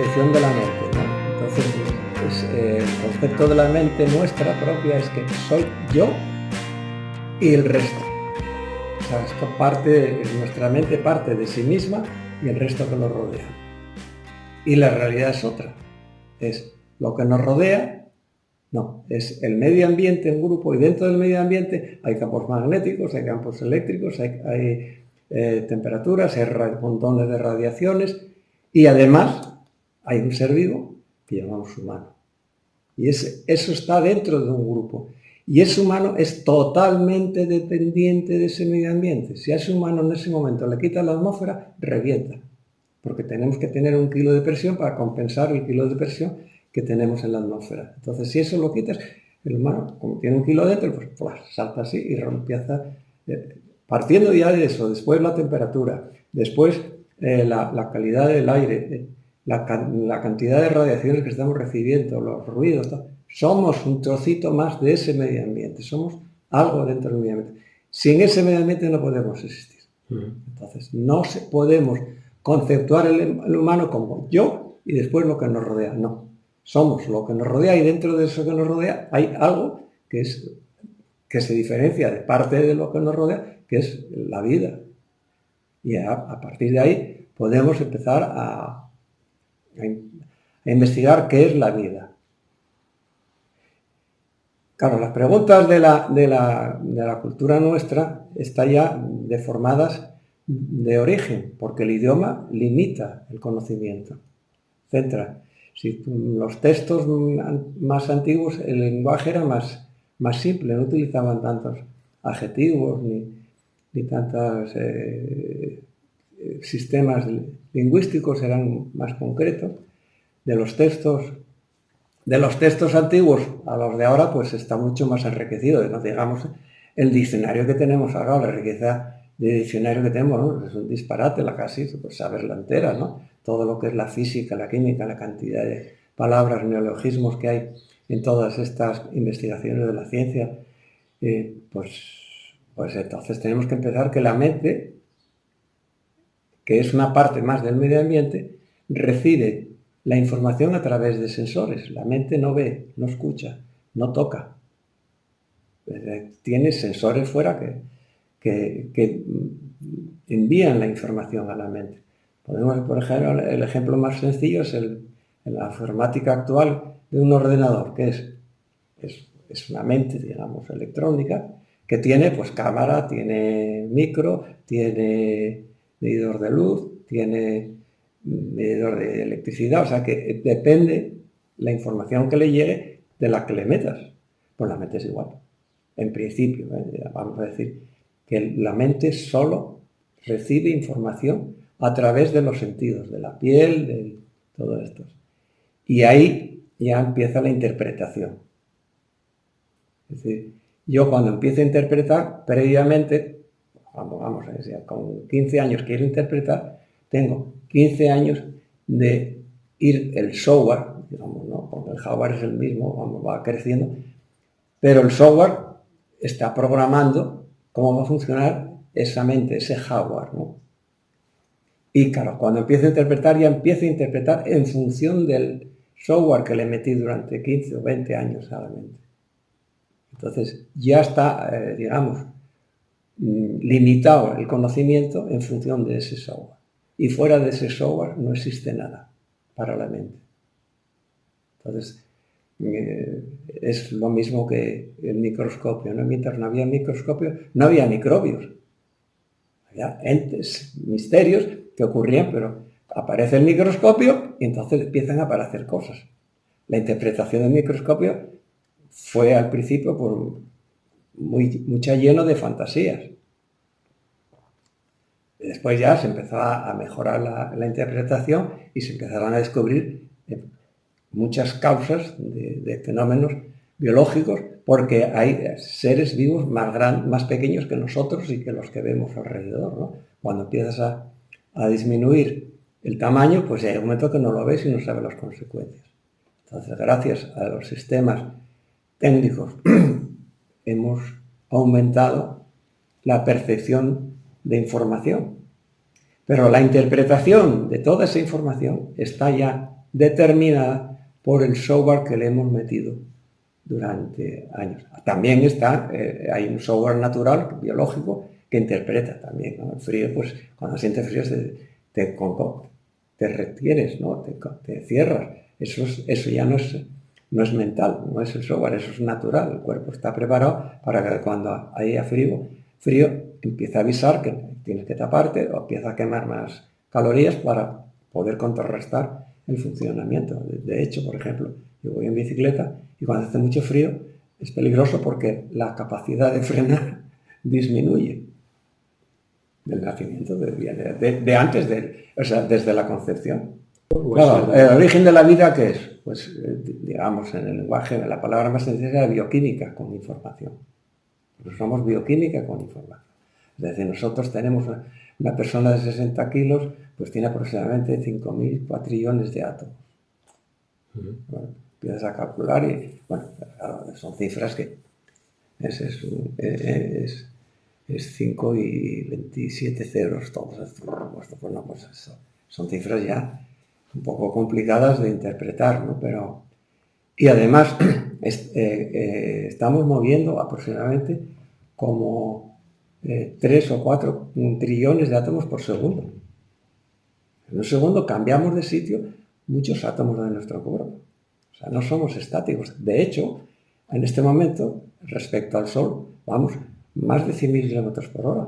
concepción de la mente, ¿no? Entonces, el concepto de la mente nuestra propia es que soy yo y el resto. O sea, nuestra mente parte de sí misma y el resto que nos rodea. Y la realidad es otra. Es lo que nos rodea, no, es el medio ambiente en grupo, y dentro del medio ambiente hay campos magnéticos, hay campos eléctricos, hay temperaturas, hay montones de radiaciones, y además hay un ser vivo que llamamos humano. Y eso está dentro de un grupo. Y ese humano es totalmente dependiente de ese medio ambiente. Si a ese humano en ese momento le quitas la atmósfera, revienta. Porque tenemos que tener 1 kilo de presión para compensar el kilo de presión que tenemos en la atmósfera. Entonces, si eso lo quitas, el humano, como tiene 1 kilo dentro, pues salta así y empieza, partiendo ya de eso, después la temperatura, después la calidad del aire, la cantidad de radiaciones que estamos recibiendo, los ruidos, todo. Somos un trocito más de ese medio ambiente, somos algo dentro del medio ambiente. Sin ese medio ambiente no podemos existir. Entonces, no podemos conceptuar el humano como yo y después lo que nos rodea, no. Somos lo que nos rodea, y dentro de eso que nos rodea hay algo que se diferencia de parte de lo que nos rodea, que es la vida. Y a partir de ahí podemos empezar a investigar qué es la vida. Claro, las preguntas de la cultura nuestra están ya deformadas de origen, porque el idioma limita el conocimiento, centra. Si los textos más antiguos, el lenguaje era más simple, no utilizaban tantos adjetivos ni tantos sistemas lingüísticos, eran más concretos. De los textos antiguos a los de ahora, pues está mucho más enriquecido. No digamos el diccionario que tenemos ahora, la riqueza de diccionario que tenemos, ¿no? Es un disparate, casi pues, saberla entera, ¿no? Todo lo que es la física, la química, la cantidad de palabras, neologismos que hay en todas estas investigaciones de la ciencia, pues entonces tenemos que empezar que la mente, que es una parte más del medio ambiente, recibe la información a través de sensores. La mente no ve, no escucha, no toca. Tiene sensores fuera que envían la información a la mente. Podemos, por ejemplo, el ejemplo más sencillo es la informática actual de un ordenador, que es una mente, digamos, electrónica, que tiene pues cámara, tiene micro, tiene medidor de luz, tiene medidor de electricidad, o sea que depende la información que le llegue de la que le metas. Pues la mente es igual, en principio, vamos a decir que la mente solo recibe información a través de los sentidos, de la piel, de todo esto. Y ahí ya empieza la interpretación. Es decir, yo cuando empiezo a interpretar, previamente, vamos a decir, con 15 años quiero interpretar, tengo 15 años de ir el software, digamos, ¿no? Porque el hardware es el mismo, va creciendo, pero el software está programando cómo va a funcionar esa mente, ese hardware, ¿no? Y claro, cuando empiezo a interpretar, ya empiezo a interpretar en función del software que le metí durante 15 o 20 años a la mente. Entonces, ya está, digamos, limitado el conocimiento en función de ese software. Y fuera de ese software no existe nada para la mente. Entonces, es lo mismo que el microscopio, ¿no? Mientras no había microscopio, no había microbios. Había entes, misterios que ocurrían, pero aparece el microscopio y entonces empiezan a aparecer cosas. La interpretación del microscopio fue al principio por mucha lleno de fantasías. Después ya se empezó a mejorar la interpretación y se empezaron a descubrir muchas causas de fenómenos biológicos, porque hay seres vivos más pequeños que nosotros y que los que vemos alrededor, ¿no? Cuando empiezas a disminuir el tamaño, pues hay un momento que no lo ves y no sabes las consecuencias. Entonces, gracias a los sistemas técnicos hemos aumentado la percepción de información. Pero la interpretación de toda esa información está ya determinada por el software que le hemos metido durante años. También hay un software natural, biológico, que interpreta también, ¿no? El frío, pues cuando sientes frío te retienes, ¿no? Te cierras. Eso ya no es mental, no es el software, eso es natural. El cuerpo está preparado para que cuando haya frío empieza a avisar que tienes que taparte o empieza a quemar más calorías para poder contrarrestar el funcionamiento. De hecho, por ejemplo, yo voy en bicicleta y cuando hace mucho frío es peligroso porque la capacidad de frenar disminuye. Del nacimiento, de antes, o sea, desde la concepción. Claro, el origen de la vida, ¿qué es? Pues, digamos, en el lenguaje, la palabra más sencilla es bioquímica con información. Porque somos bioquímica con información. Es decir, nosotros tenemos una persona de 60 kilos, pues tiene aproximadamente 5.000 cuatrillones de átomos. Bueno, empiezas a calcular y, bueno, son cifras que es 5 y 27 ceros, todos estos. Bueno, pues eso, son cifras ya un poco complicadas de interpretar, ¿no? Y además estamos moviendo aproximadamente como 3 o 4 trillones de átomos por segundo. En un segundo cambiamos de sitio muchos átomos de nuestro cuerpo. O sea, no somos estáticos. De hecho, en este momento, respecto al Sol, vamos más de 100.000 kilómetros por hora,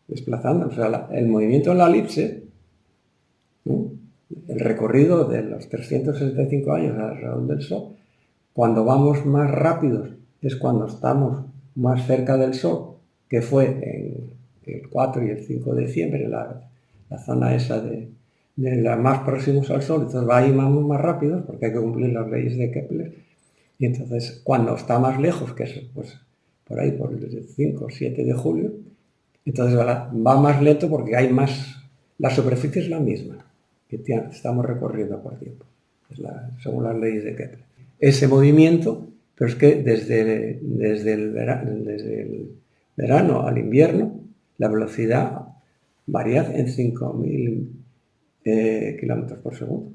desplazando. O sea, el movimiento en la elipse, ¿no? El recorrido de los 365 años alrededor del Sol, cuando vamos más rápidos es cuando estamos más cerca del Sol, que fue en el 4 y el 5 de diciembre, la zona esa de las más próximos al Sol. Entonces ahí vamos más rápidos porque hay que cumplir las leyes de Kepler. Y entonces cuando está más lejos, que es pues por ahí, por el 5 o 7 de julio, entonces va más lento porque hay más, la superficie es la misma que estamos recorriendo por tiempo, según las leyes de Kepler. Ese movimiento, pero es que desde el verano al invierno, la velocidad varía en 5.000 kilómetros por segundo.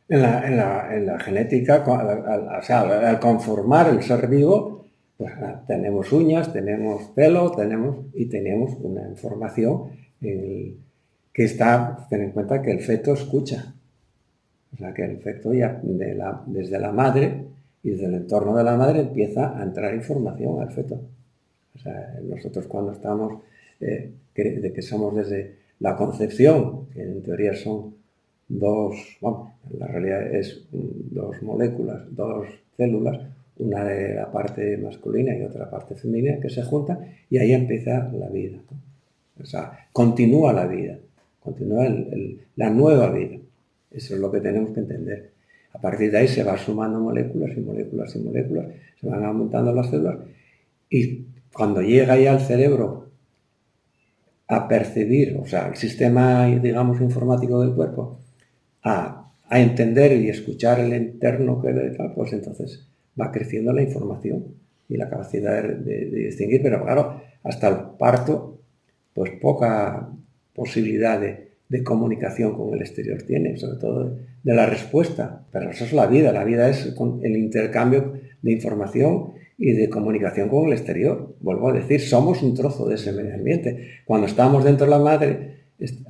En la genética, al conformar el ser vivo, pues tenemos uñas, tenemos pelo, tenemos una información que está, ten en cuenta que el feto escucha. O sea, que el feto ya desde la madre y desde el entorno de la madre empieza a entrar información al feto. O sea, nosotros cuando estamos, de que somos desde la concepción, que en teoría son en la realidad es 2 moléculas, 2 células, una de la parte masculina y otra parte femenina, que se juntan y ahí empieza la vida, ¿no? O sea, continúa la vida, continúa la nueva vida. Eso es lo que tenemos que entender. A partir de ahí se va sumando moléculas y moléculas y moléculas, se van aumentando las células y cuando llega ya al cerebro a percibir, o sea, el sistema, digamos, informático del cuerpo, a entender y escuchar el interno que le da, pues entonces va creciendo la información y la capacidad de distinguir, pero claro, hasta el parto, pues poca posibilidad de comunicación con el exterior tiene, sobre todo de la respuesta, pero eso es la vida es el intercambio de información y de comunicación con el exterior. Vuelvo a decir, somos un trozo de ese medio ambiente. Cuando estamos dentro de la madre,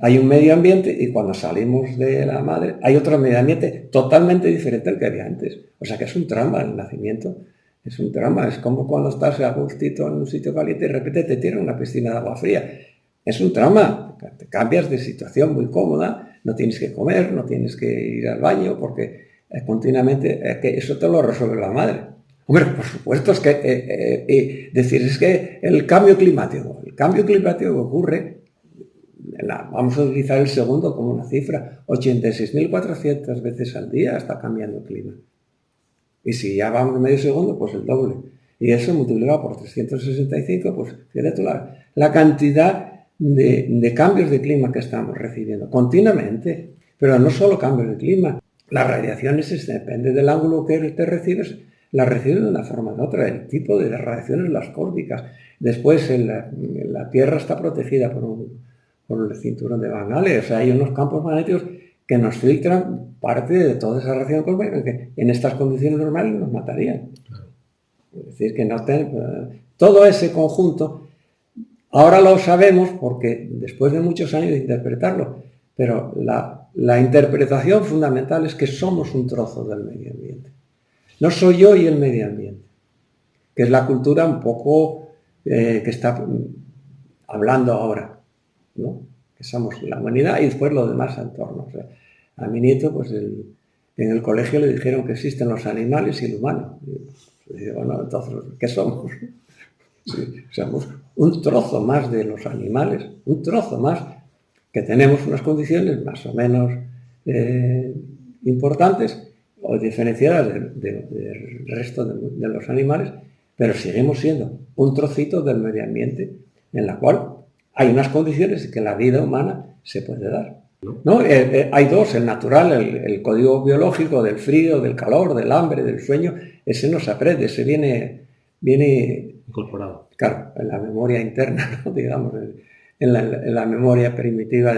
hay un medio ambiente y cuando salimos de la madre hay otro medio ambiente totalmente diferente al que había antes. O sea que es un trama el nacimiento, es un trama. Es como cuando estás a gustito en un sitio caliente y de repente te tiran una piscina de agua fría. Es un trama, te cambias de situación muy cómoda, no tienes que comer, no tienes que ir al baño porque continuamente que eso te lo resuelve la madre. Hombre, por supuesto, es que es que el cambio climático que ocurre, vamos a utilizar el segundo como una cifra, 86.400 veces al día está cambiando el clima. Y si ya vamos medio segundo, pues el doble. Y eso multiplicado por 365, pues fíjate la cantidad de cambios de clima que estamos recibiendo continuamente. Pero no solo cambios de clima, las radiaciones depende del ángulo que te recibes, las recibes de una forma u otra, el tipo de radiaciones las cósmicas. Después la Tierra está protegida por el cinturón de Van Allen, o sea, hay unos campos magnéticos que nos filtran parte de toda esa radiación cósmica que en estas condiciones normales nos matarían. Es decir, que todo ese conjunto, ahora lo sabemos porque después de muchos años de interpretarlo, pero la interpretación fundamental es que somos un trozo del medio ambiente. No soy yo y el medio ambiente, que es la cultura un poco que está hablando ahora, ¿no? Que somos la humanidad y después los demás entornos. O sea, a mi nieto, pues en el colegio le dijeron que existen los animales y el humano. Y digo, bueno, entonces, ¿qué somos? Sí, somos un trozo más de los animales, un trozo más, que tenemos unas condiciones más o menos importantes o diferenciadas del resto de los animales, pero seguimos siendo un trocito del medio ambiente en la cual hay unas condiciones que la vida humana se puede dar, ¿no? Hay dos, el natural, el código biológico del frío, del calor, del hambre, del sueño, ese no se aprende, ese viene incorporado. Claro, en la memoria interna, ¿no? Digamos, en la memoria primitiva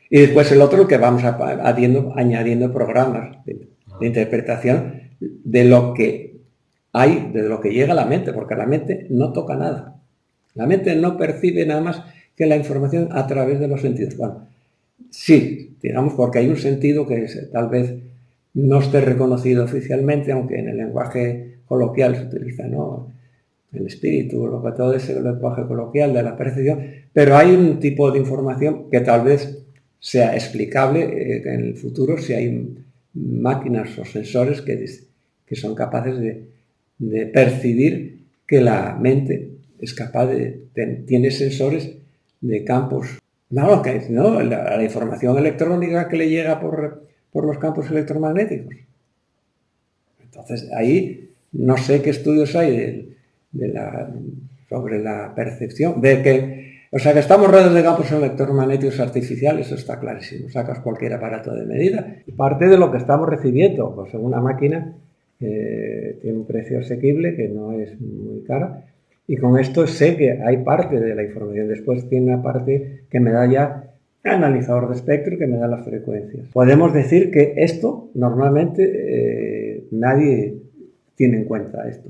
y después el otro que vamos añadiendo programas de interpretación de lo que hay, de lo que llega a la mente, porque la mente no toca nada. La mente no percibe nada más que la información a través de los sentidos. Bueno, sí, digamos, porque hay un sentido que tal vez no esté reconocido oficialmente, aunque en el lenguaje coloquial se utiliza, ¿no? El espíritu, todo ese lenguaje coloquial de la percepción, pero hay un tipo de información que tal vez sea explicable en el futuro si hay máquinas o sensores que son capaces de percibir que la mente es capaz tiene sensores de campos. No, la información electrónica que le llega por los campos electromagnéticos. Entonces, ahí no sé qué estudios hay sobre la percepción, que estamos rodeados de campos electromagnéticos artificiales, eso está clarísimo, sacas cualquier aparato de medida. Y parte de lo que estamos recibiendo, pues una máquina tiene un precio asequible, que no es muy cara, y con esto sé que hay parte de la información, después tiene una parte que me da ya analizador de espectro, que me da las frecuencias. Podemos decir que esto, normalmente, nadie tiene en cuenta esto.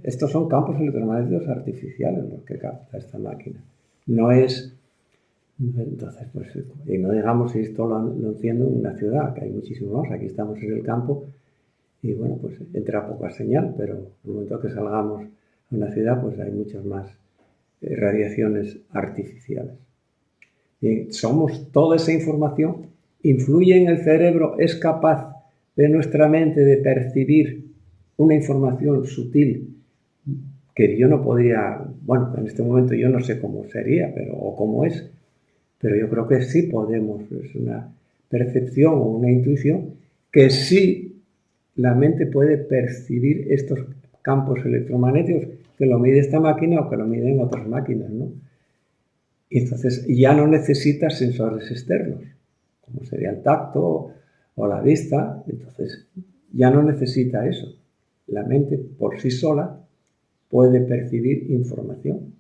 Estos son campos electromagnéticos artificiales los que capta esta máquina. No es, entonces, pues, y no digamos si esto lo enciendo en una ciudad, que hay muchísimos más, aquí estamos en el campo, y bueno, pues entra poca señal, pero en el momento que salgamos a una ciudad, pues hay muchas más radiaciones artificiales. Y toda esa información influye en el cerebro, es capaz de nuestra mente de percibir una información sutil que yo no podría, bueno, en este momento yo no sé cómo sería, o cómo es, pero yo creo que sí podemos, es una percepción o una intuición que sí la mente puede percibir estos campos electromagnéticos que lo mide esta máquina o que lo miden otras máquinas, ¿no? Y entonces ya no necesita sensores externos, como sería el tacto o la vista, entonces ya no necesita eso. La mente por sí sola puede percibir información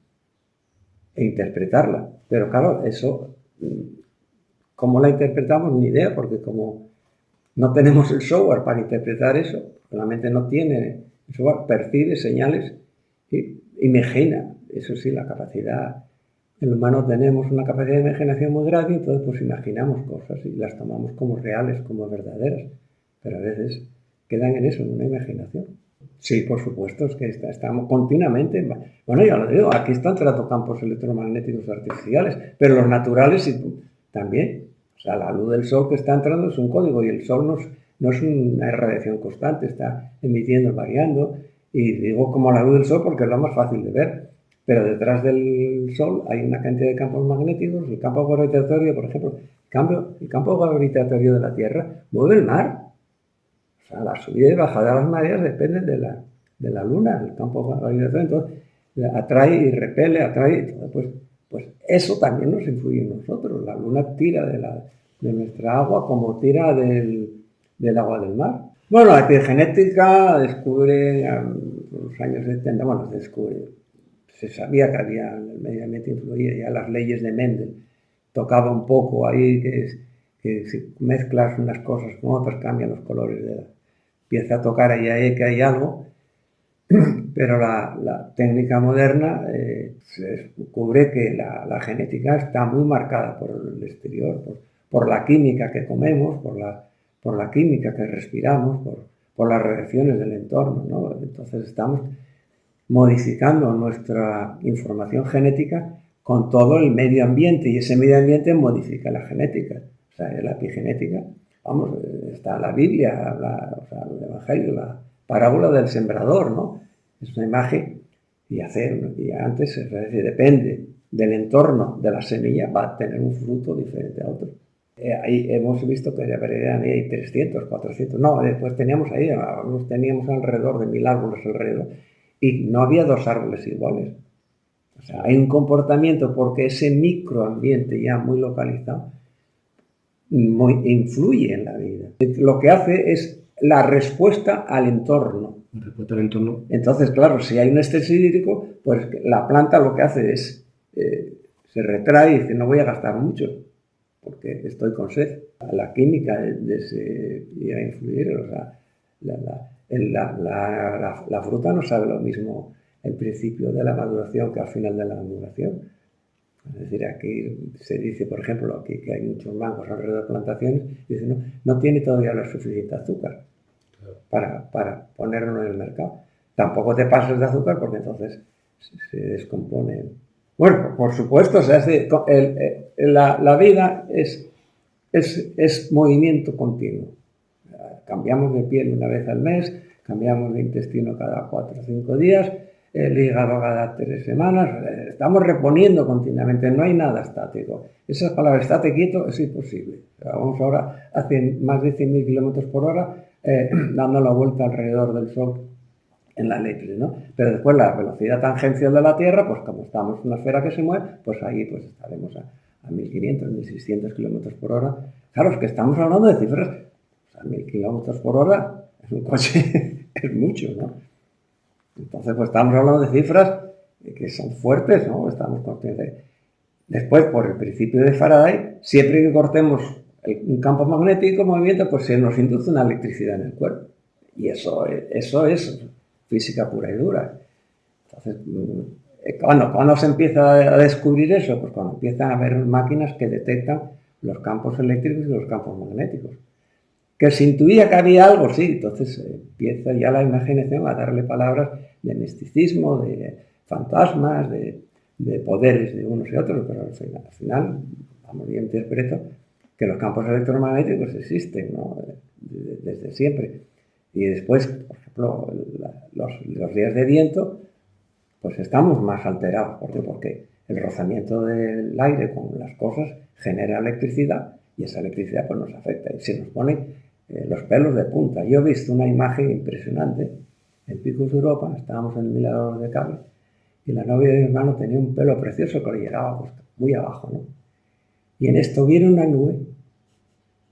e interpretarla. Pero claro, eso, ¿cómo la interpretamos? Ni idea, porque como no tenemos el software para interpretar eso, la mente no tiene el software, percibe señales y imagina. Eso sí, la capacidad, el humano tenemos una capacidad de imaginación muy grande, entonces pues imaginamos cosas y las tomamos como reales, como verdaderas, pero a veces quedan en eso, en una imaginación. Sí, por supuesto, es que estamos continuamente, bueno, ya lo digo, aquí están tratando campos electromagnéticos artificiales, pero los naturales también. O sea, la luz del sol que está entrando es un código y el sol no es una radiación constante, está emitiendo, variando, y digo como la luz del sol porque es lo más fácil de ver, pero detrás del sol hay una cantidad de campos magnéticos, el campo gravitatorio, por ejemplo, el campo gravitatorio de la Tierra mueve el mar. O sea, la subida y bajada de las mareas depende de la luna, el campo gravitatorio, entonces atrae y repele, entonces, pues eso también nos influye en nosotros. La luna tira de nuestra agua como tira del agua del mar. Bueno, la epigenética descubre en los años 70, se sabía que el medio ambiente influía, ya las leyes de Mendel, tocaba un poco ahí, que si mezclas unas cosas con otras cambian los colores empieza a tocar ahí que hay algo, pero la técnica moderna se descubre que la genética está muy marcada por el exterior, por la química que comemos, por la química que respiramos, por las reacciones del entorno, ¿no? Entonces estamos modificando nuestra información genética con todo el medio ambiente, y ese medio ambiente modifica la genética, o sea, la epigenética. Vamos, está la Biblia, el Evangelio, la parábola del sembrador, ¿no? Es una imagen, y antes, es decir, depende del entorno de la semilla, va a tener un fruto diferente a otro. Ahí hemos visto que deberían ir 300, 400, no, después teníamos alrededor de 1000 árboles alrededor, y no había 2 árboles iguales. O sea, hay un comportamiento porque ese microambiente ya muy localizado influye en la vida. Lo que hace es la respuesta al entorno. Respuesta al entorno. Entonces, claro, si hay un estrés hídrico, pues la planta lo que hace es, se retrae y dice, no voy a gastar mucho, porque estoy con sed. La química iba a influir, o sea, la fruta no sabe lo mismo al principio de la maduración que al final de la maduración. Es decir, aquí se dice, por ejemplo, aquí que hay muchos mangos alrededor de plantaciones, y dice, no tiene todavía lo suficiente azúcar para ponerlo en el mercado. Tampoco te pases de azúcar porque entonces se descompone. Bueno, por supuesto, o sea, la vida es movimiento continuo. Cambiamos de piel una vez al mes, cambiamos de intestino cada 4 o 5 días, el hígado cada 3 semanas, estamos reponiendo continuamente, no hay nada estático. Esa palabra estate quieto es imposible. Vamos ahora a más de 100.000 kilómetros por hora dando la vuelta alrededor del Sol en la elipse, ¿no? Pero después la velocidad tangencial de la Tierra, pues como estamos en una esfera que se mueve, pues ahí pues estaremos a 1500, 1600 kilómetros por hora. Claro, es que estamos hablando de cifras, o sea, 1000 kilómetros por hora es un coche, es mucho, ¿no? Entonces, pues estamos hablando de cifras que son fuertes, ¿no? Estamos conscientes. Después, por el principio de Faraday, siempre que cortemos un campo magnético en movimiento, pues se nos induce una electricidad en el cuerpo. Y eso es física pura y dura. Entonces, ¿cuándo se empieza a descubrir eso? Pues cuando empiezan a haber máquinas que detectan los campos eléctricos y los campos magnéticos. Que se intuía que había algo, sí, entonces empieza ya la imaginación a darle palabras de misticismo, de fantasmas, de poderes de unos y otros, pero al final, vamos, yo interpreto que los campos electromagnéticos existen, ¿no? Desde siempre. Y después, por ejemplo, los días de viento, pues estamos más alterados. ¿Por qué? Porque el rozamiento del aire con las cosas genera electricidad, y esa electricidad pues nos afecta y se nos pone los pelos de punta. Yo he visto una imagen impresionante en Picos de Europa, estábamos en el Mirador de Cable, y la novia de mi hermano tenía un pelo precioso que le llegaba pues, muy abajo, ¿no? Y en esto viene una nube,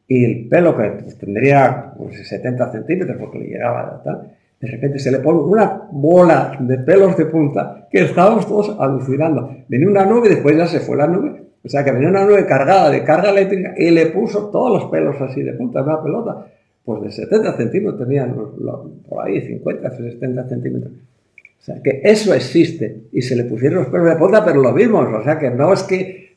y el pelo que pues, tendría pues, 70 centímetros porque le llegaba tal, de repente se le pone una bola de pelos de punta que estábamos todos alucinando. Venía una nube y después ya se fue la nube. O sea, que venía una nube cargada de carga eléctrica y le puso todos los pelos así de punta de una pelota. Pues de 70 centímetros tenían por ahí 50, 70 centímetros. O sea, que eso existe. Y se le pusieron los pelos de punta, pero lo vimos. O sea, que no es que...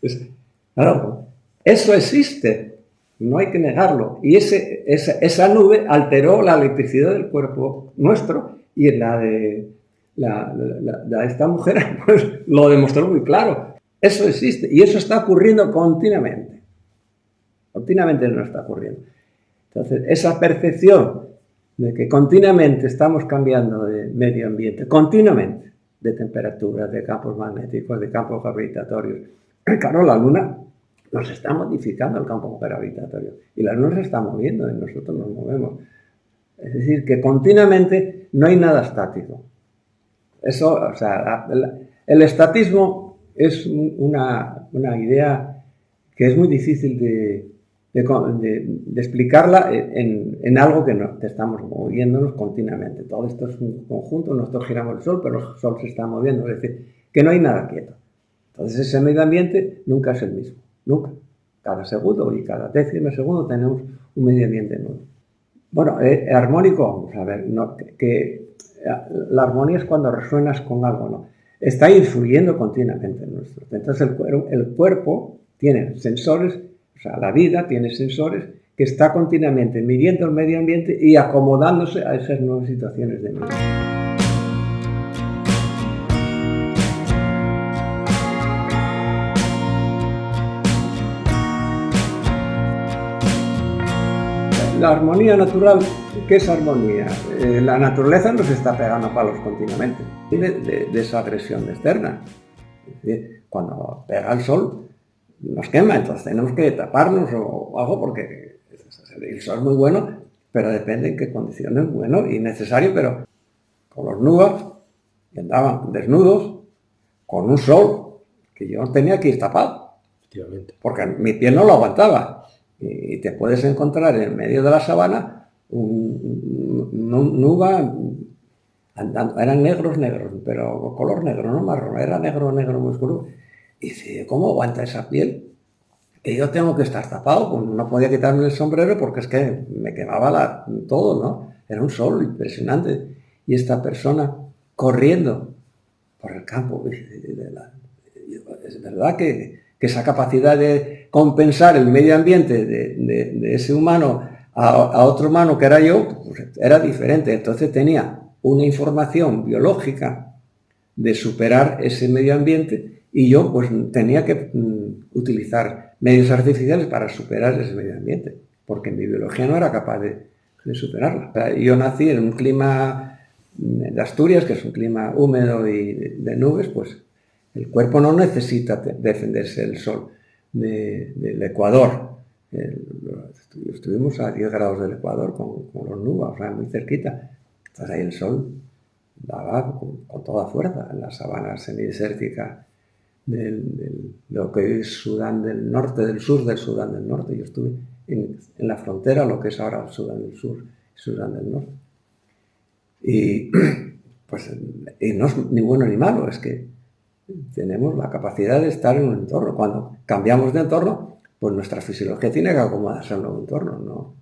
claro, eso existe. No hay que negarlo. Y esa nube alteró la electricidad del cuerpo nuestro, y en la de esta mujer pues, lo demostró muy claro. Eso existe y eso está ocurriendo continuamente. Continuamente no está ocurriendo. Entonces, esa percepción de que continuamente estamos cambiando de medio ambiente, continuamente, de temperaturas, de campos magnéticos, de campos gravitatorios. Claro, la Luna nos está modificando el campo gravitatorio y la Luna se está moviendo y nosotros nos movemos. Es decir, que continuamente no hay nada estático. Eso, o sea, el estatismo es una idea que es muy difícil de explicarla en algo que estamos moviéndonos continuamente. Todo esto es un conjunto, nosotros giramos el Sol, pero el Sol se está moviendo, es decir, que no hay nada quieto. Entonces ese medio ambiente nunca es el mismo, nunca. cada segundo y cada décimo segundo tenemos un medio ambiente nuevo. Bueno, armónico, vamos a ver, la armonía es cuando resuenas con algo, ¿no? Está influyendo continuamente en nosotros. Entonces el cuerpo tiene sensores, o sea, la vida tiene sensores que está continuamente midiendo el medio ambiente y acomodándose a esas nuevas situaciones de vida. La armonía natural, ¿qué es armonía? La naturaleza nos está pegando palos continuamente de esa agresión externa. Es decir, cuando pega el sol nos quema, entonces tenemos que taparnos o algo porque el sol es muy bueno, pero depende en qué condiciones, bueno y necesario, pero con los nubes que andaban desnudos, con un sol que yo tenía que ir tapado, porque mi piel no lo aguantaba. Y te puedes encontrar en medio de la sabana un nuba andando, eran negros, pero color negro, no marrón, era negro muy oscuro. Y dice, ¿cómo aguanta esa piel? Que yo tengo que estar tapado, pues no podía quitarme el sombrero porque es que me quemaba todo, ¿no? Era un sol impresionante. Y esta persona corriendo por el campo, es verdad que esa capacidad de compensar el medio ambiente de ese humano a otro humano que era yo, pues era diferente. Entonces tenía una información biológica de superar ese medio ambiente y yo pues tenía que utilizar medios artificiales para superar ese medio ambiente, porque mi biología no era capaz de superarla. O sea, yo nací en un clima de Asturias, que es un clima húmedo y de nubes, pues el cuerpo no necesita defenderse del sol del Ecuador. Estuvimos a 10 grados del Ecuador con los nubes, o sea, muy cerquita. Entonces ahí el sol daba con toda fuerza en la sabana semidesértica de lo que es Sudán del Norte, del Sudán del Norte. Yo estuve en la frontera, lo que es ahora Sudán del Sur, Sudán del Norte. Y pues y no es ni bueno ni malo, es que tenemos la capacidad de estar en un entorno. Cuando cambiamos de entorno, pues nuestra fisiología tiene que acomodarse al nuevo entorno.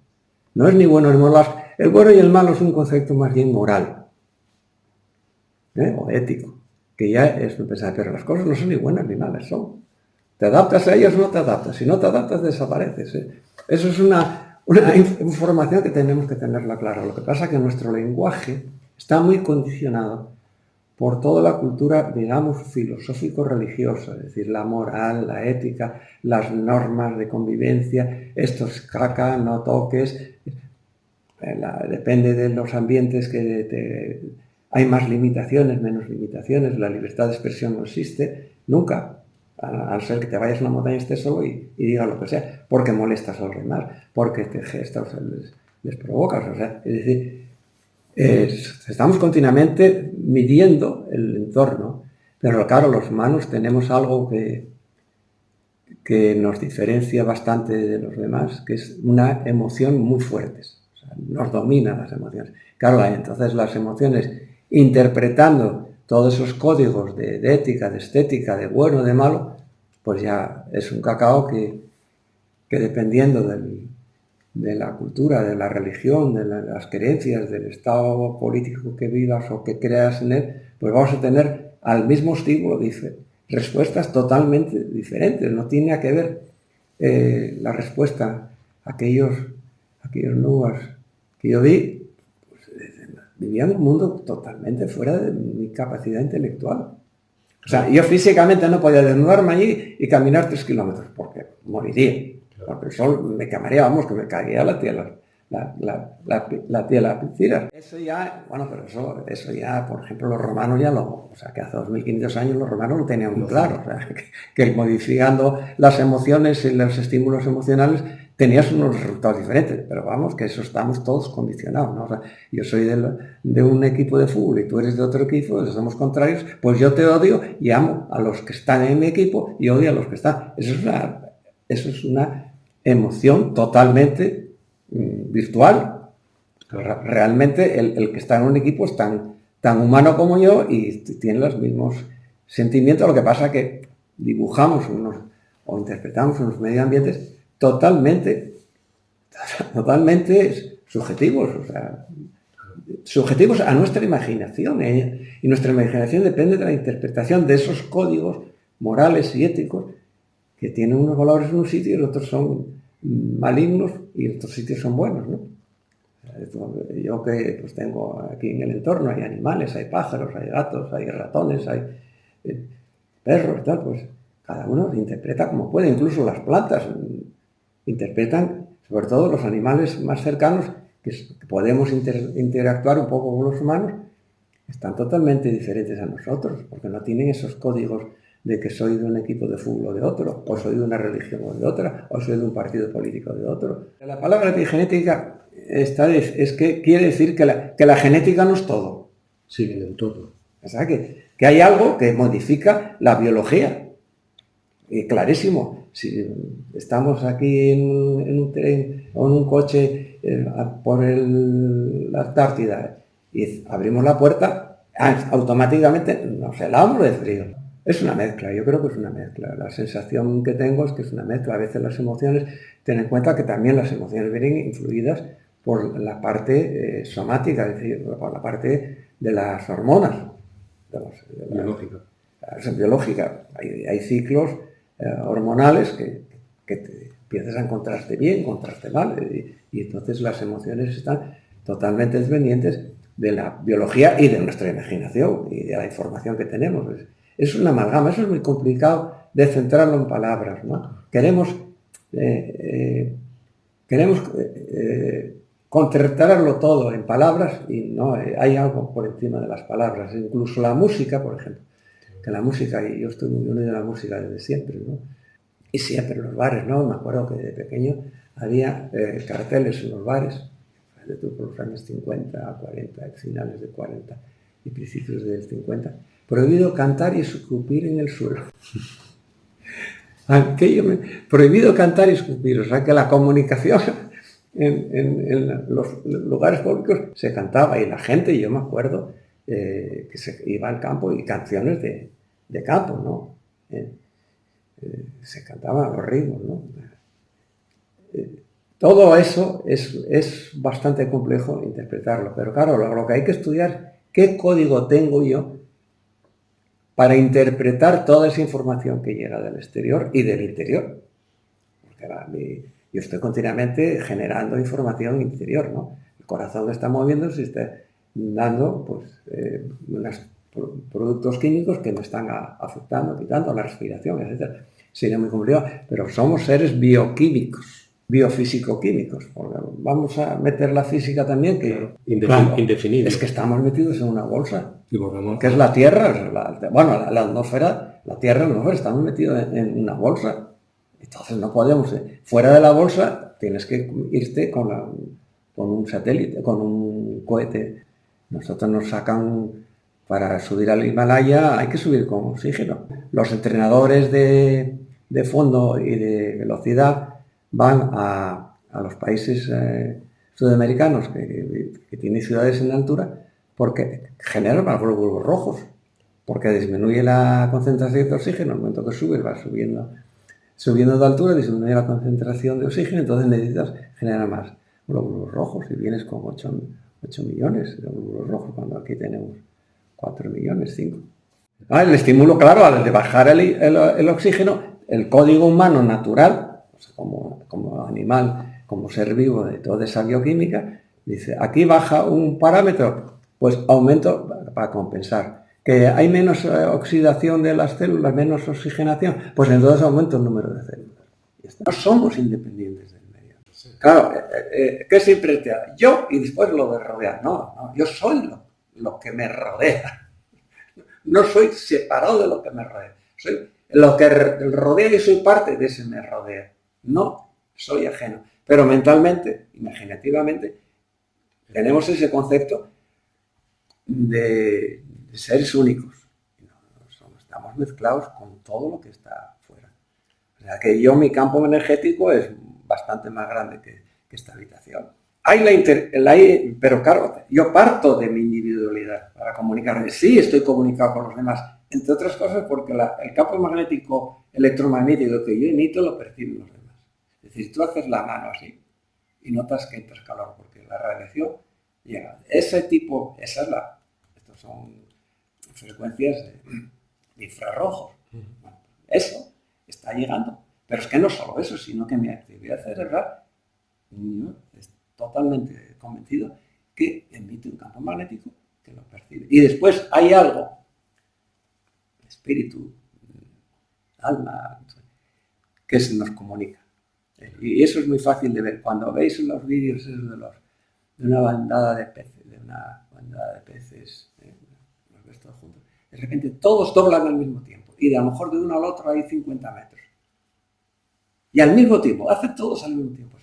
No es ni bueno ni malo. El bueno y el malo es un concepto más bien moral, o ético, que ya es pensar, pero las cosas no son ni buenas ni malas, son. Te adaptas a ellas o no te adaptas. Si no te adaptas, desapareces. Eso es una información que tenemos que tenerla clara. Lo que pasa es que nuestro lenguaje está muy condicionado por toda la cultura, digamos, filosófico-religiosa, es decir, la moral, la ética, las normas de convivencia, esto es caca, no toques, depende de los ambientes que hay más limitaciones, menos limitaciones, la libertad de expresión no existe, nunca, al ser que te vayas a una montaña y estés solo y digas lo que sea, porque molestas a los demás, porque te gestas, les provocas, o sea, es decir, estamos continuamente midiendo el entorno, pero claro, los humanos tenemos algo que nos diferencia bastante de los demás, que es una emoción muy fuerte. O sea, nos dominan las emociones. Claro, entonces las emociones, interpretando todos esos códigos de ética, de estética, de bueno, de malo, pues ya es un cacao que dependiendo de la cultura, de la religión, de las creencias, del estado político que vivas o que creas en él, pues vamos a tener al mismo estímulo respuestas totalmente diferentes. No tiene que ver la respuesta a aquellos nubes que yo vi, pues, vivían en un mundo totalmente fuera de mi capacidad intelectual. O sea, yo físicamente no podía desnudarme allí y caminar 3 kilómetros, porque moriría. Porque el sol me quemaría, vamos, que me caería la tierra, la piscina. Eso ya, bueno, pero eso ya, por ejemplo, los romanos o sea, que hace 2500 años los romanos lo tenían muy claro, o sea, que modificando las emociones y los estímulos emocionales tenías unos resultados diferentes, pero vamos, que eso estamos todos condicionados, ¿no? O sea, yo soy de un equipo de fútbol y tú eres de otro equipo, somos contrarios, pues yo te odio y amo a los que están en mi equipo y odio a los que están. Eso es una emoción totalmente virtual. Realmente el que está en un equipo es tan humano como yo y tiene los mismos sentimientos. Lo que pasa es que dibujamos o interpretamos unos medio ambientes totalmente subjetivos, o sea, subjetivos a nuestra imaginación, y nuestra imaginación depende de la interpretación de esos códigos morales y éticos que tienen unos valores en un sitio y otros son malignos y otros sitios son buenos, ¿no? Yo que pues tengo aquí en el entorno, hay animales, hay pájaros, hay gatos, hay ratones, hay perros, tal, pues cada uno interpreta como puede, incluso las plantas interpretan, sobre todo los animales más cercanos, que podemos interactuar un poco con los humanos, están totalmente diferentes a nosotros, porque no tienen esos códigos de que soy de un equipo de fútbol o de otro, o soy de una religión o de otra, o soy de un partido político o de otro. La palabra epigenética es que quiere decir que la genética no es todo. Sí, en el todo. O sea, que hay algo que modifica la biología. Y clarísimo, si estamos aquí en un tren o en un coche por la Antártida y abrimos la puerta, automáticamente nos helamos de frío. Es una mezcla, yo creo que es una mezcla. La sensación que tengo es que es una mezcla. A veces las emociones, ten en cuenta que también las emociones vienen influidas por la parte somática, es decir, por la parte de las hormonas. Biológica. Hay ciclos hormonales que te empiezas a encontrarte bien, encontrarte mal, y entonces las emociones están totalmente dependientes de la biología y de nuestra imaginación y de la información que tenemos. Es una amalgama, eso es muy complicado de centrarlo en palabras, ¿no? Queremos concentrarlo todo en palabras y no, hay algo por encima de las palabras. Incluso la música, por ejemplo, que la música, y yo estoy muy unido a la música desde siempre, ¿no? Y siempre en los bares, ¿no? Me acuerdo que de pequeño había carteles en los bares, por los años 50, 40, finales de 40 y principios del 50, prohibido cantar y escupir en el suelo. Prohibido cantar y escupir, o sea que la comunicación en los lugares públicos se cantaba, y la gente, yo me acuerdo que se iba al campo y canciones de campo, ¿no? Se cantaban los ritmos, ¿no? Todo eso es bastante complejo interpretarlo, pero claro, lo que hay que estudiar, ¿qué código tengo yo para interpretar toda esa información que llega del exterior y del interior? Porque yo estoy continuamente generando información interior, ¿no? El corazón está moviéndose y está dando pues, unos productos químicos que me están afectando, quitando la respiración, etc. Sería muy complicado, pero somos seres bioquímicos, biofísico-químicos. Vamos a meter la física también, que indefinible. Es que estamos metidos en una bolsa, que es la Tierra, la atmósfera, la Tierra, estamos metidos en una bolsa. Entonces no podemos, fuera de la bolsa tienes que irte con un satélite, con un cohete. Nosotros nos sacan para subir al Himalaya, hay que subir con oxígeno. Los entrenadores de fondo y de velocidad van a los países sudamericanos que tienen ciudades en altura, porque generan más glóbulos rojos, porque disminuye la concentración de oxígeno. En el momento que subes, va subiendo de altura, disminuye la concentración de oxígeno, entonces necesitas generar más glóbulos rojos, y vienes con 8 millones de glóbulos rojos, cuando aquí tenemos 4 millones, 5. El estímulo, claro, al de bajar el oxígeno, el código humano natural, o sea, como animal, como ser vivo de toda esa bioquímica, dice, aquí baja un parámetro, pues aumento para compensar. Que hay menos oxidación de las células, menos oxigenación, pues entonces aumenta el número de células. No somos independientes del medio. Claro, ¿qué siempre te da? Yo y después lo de rodear. No, yo soy lo que me rodea. No soy separado de lo que me rodea. Soy lo que rodea y soy parte de ese me rodea. No soy ajeno. Pero mentalmente, imaginativamente, tenemos ese concepto de seres únicos. Estamos mezclados con todo lo que está fuera. O sea que mi campo energético es bastante más grande que esta habitación. Pero claro, yo parto de mi individualidad para comunicarme. Sí, estoy comunicado con los demás, entre otras cosas porque el campo magnético electromagnético que yo emito lo perciben los demás. Es decir, tú haces la mano así y notas que entras calor porque la radiación llega. Esas son frecuencias de infrarrojos. Bueno, eso está llegando. Pero es que no solo eso, sino que mi actividad cerebral, yo estoy totalmente convencido que emite un campo magnético que lo percibe. Y después hay algo, espíritu, alma, que se nos comunica. Y eso es muy fácil de ver. Cuando veis los vídeos de una bandada de peces, los ves todos juntos, de repente todos doblan al mismo tiempo. Y a lo mejor de uno al otro hay 50 metros. Y al mismo tiempo, hacen todos al mismo tiempo.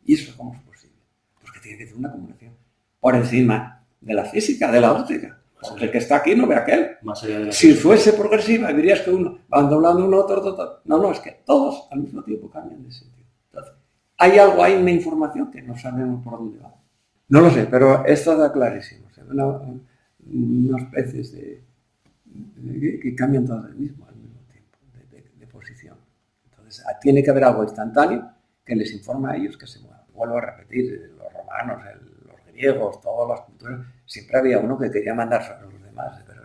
¿Y eso cómo es posible? Porque tiene que tener una comunicación por encima de la física, de la óptica. Porque el que está aquí no ve a aquel. Más allá de la si fuese progresiva, dirías que uno van doblando uno otro. No, es que todos al mismo tiempo cambian de sentido. Entonces, hay algo, hay una información que no sabemos por dónde va. No lo sé, pero esto da clarísimo. Unos peces que cambian todos al mismo tiempo, de posición. Entonces, tiene que haber algo instantáneo que les informa a ellos que se muevan. Vuelvo a repetir, los romanos, los griegos, todas las culturas, siempre había uno que quería mandar sobre los demás, pero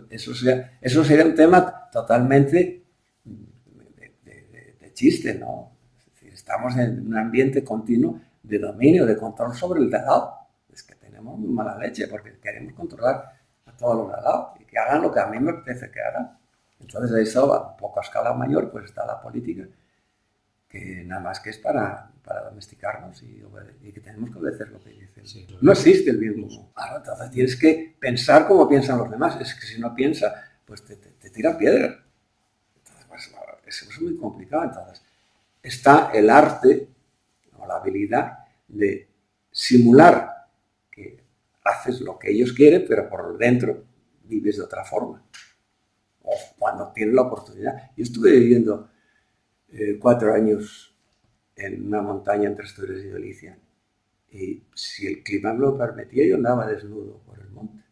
eso sería un tema totalmente de chiste, ¿no? Es decir, estamos en un ambiente continuo de dominio, de control sobre el de al lado. Es que tenemos muy mala leche porque queremos controlar a todos los de al lado y que hagan lo que a mí me apetece que hagan. Entonces, eso a un poco a escala mayor, pues está la política, que nada más que es para domesticarnos y que tenemos que obedecer lo que dicen. Sí, claro. No existe el bien común. Claro, entonces tienes que pensar como piensan los demás. Es que si no piensas, pues te tiran piedras. Entonces, pues, eso es muy complicado. Entonces, está el arte o la habilidad de simular que haces lo que ellos quieren, pero por dentro vives de otra forma. O cuando tienes la oportunidad. Yo estuve viviendo 4 años en una montaña entre Asturias y Galicia, y si el clima me lo permitía, yo andaba desnudo por el monte.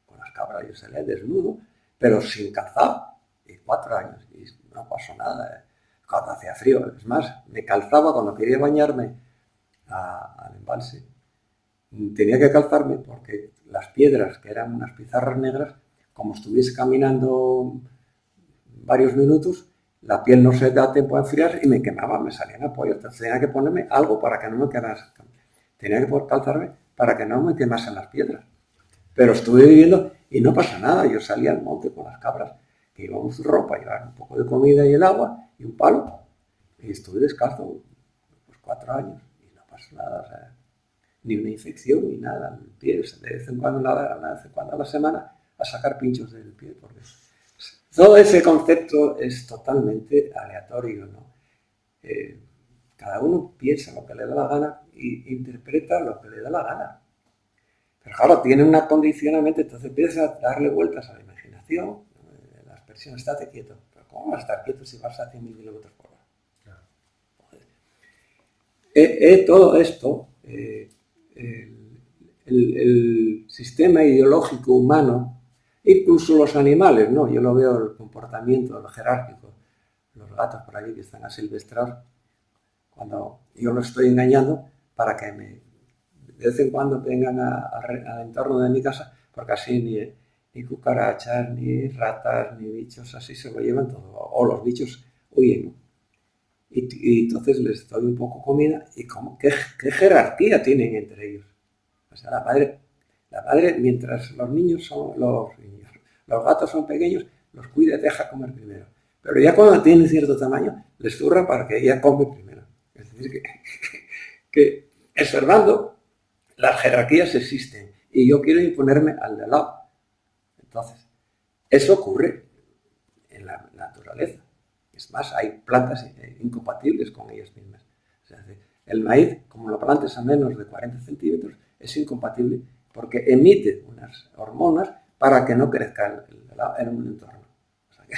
Con las cabras yo salía desnudo, pero sin calzado. Y 4 años, y no pasó nada. Cuando hacía frío, es más, me calzaba cuando quería bañarme al embalse. Tenía que calzarme porque las piedras, que eran unas pizarras negras, como estuviese caminando varios minutos, la piel no se da tiempo a enfriar y me quemaba, me salían apoyos. Entonces tenía que ponerme algo para que no me quemase. Tenía que calzarme para que no me quemasen las piedras. Pero estuve viviendo y no pasa nada. Yo salía al monte con las cabras, que íbamos su ropa, llevar un poco de comida y el agua y un palo. Y estuve descalzo pues 4 años y no pasó nada. O sea, ni una infección ni nada en el pie. O sea, de vez en cuando a la semana a sacar pinchos del pie. Porque todo ese concepto es totalmente aleatorio, ¿no? Cada uno piensa lo que le da la gana e interpreta lo que le da la gana. Pero claro, tiene un acondicionamiento, entonces empieza a darle vueltas a la imaginación. La expresión, estate quieto. Pero ¿cómo vas a estar quieto si vas a 100.000 kilómetros por hora? Claro. Todo esto, el sistema ideológico humano, incluso los animales, ¿no? Yo lo veo el comportamiento, lo jerárquico. Los gatos por allí que están asilvestrados, cuando yo los estoy engañando para que de vez en cuando vengan al entorno de mi casa, porque así ni cucarachas, ni ratas, ni bichos, así se lo llevan todo. O los bichos huyen, ¿no? Y entonces les doy un poco comida y ¿qué jerarquía tienen entre ellos? O sea, la madre, mientras los gatos son pequeños, los cuida y deja comer primero. Pero ya cuando tienen cierto tamaño, les zurra para que ella come primero. Es decir, que observando, las jerarquías existen y yo quiero imponerme al de al lado. Entonces, eso ocurre en la naturaleza. Es más, hay plantas incompatibles con ellas mismas. O sea, el maíz, como lo plantes a menos de 40 centímetros, es incompatible porque emite unas hormonas para que no crezca en un entorno. O sea, que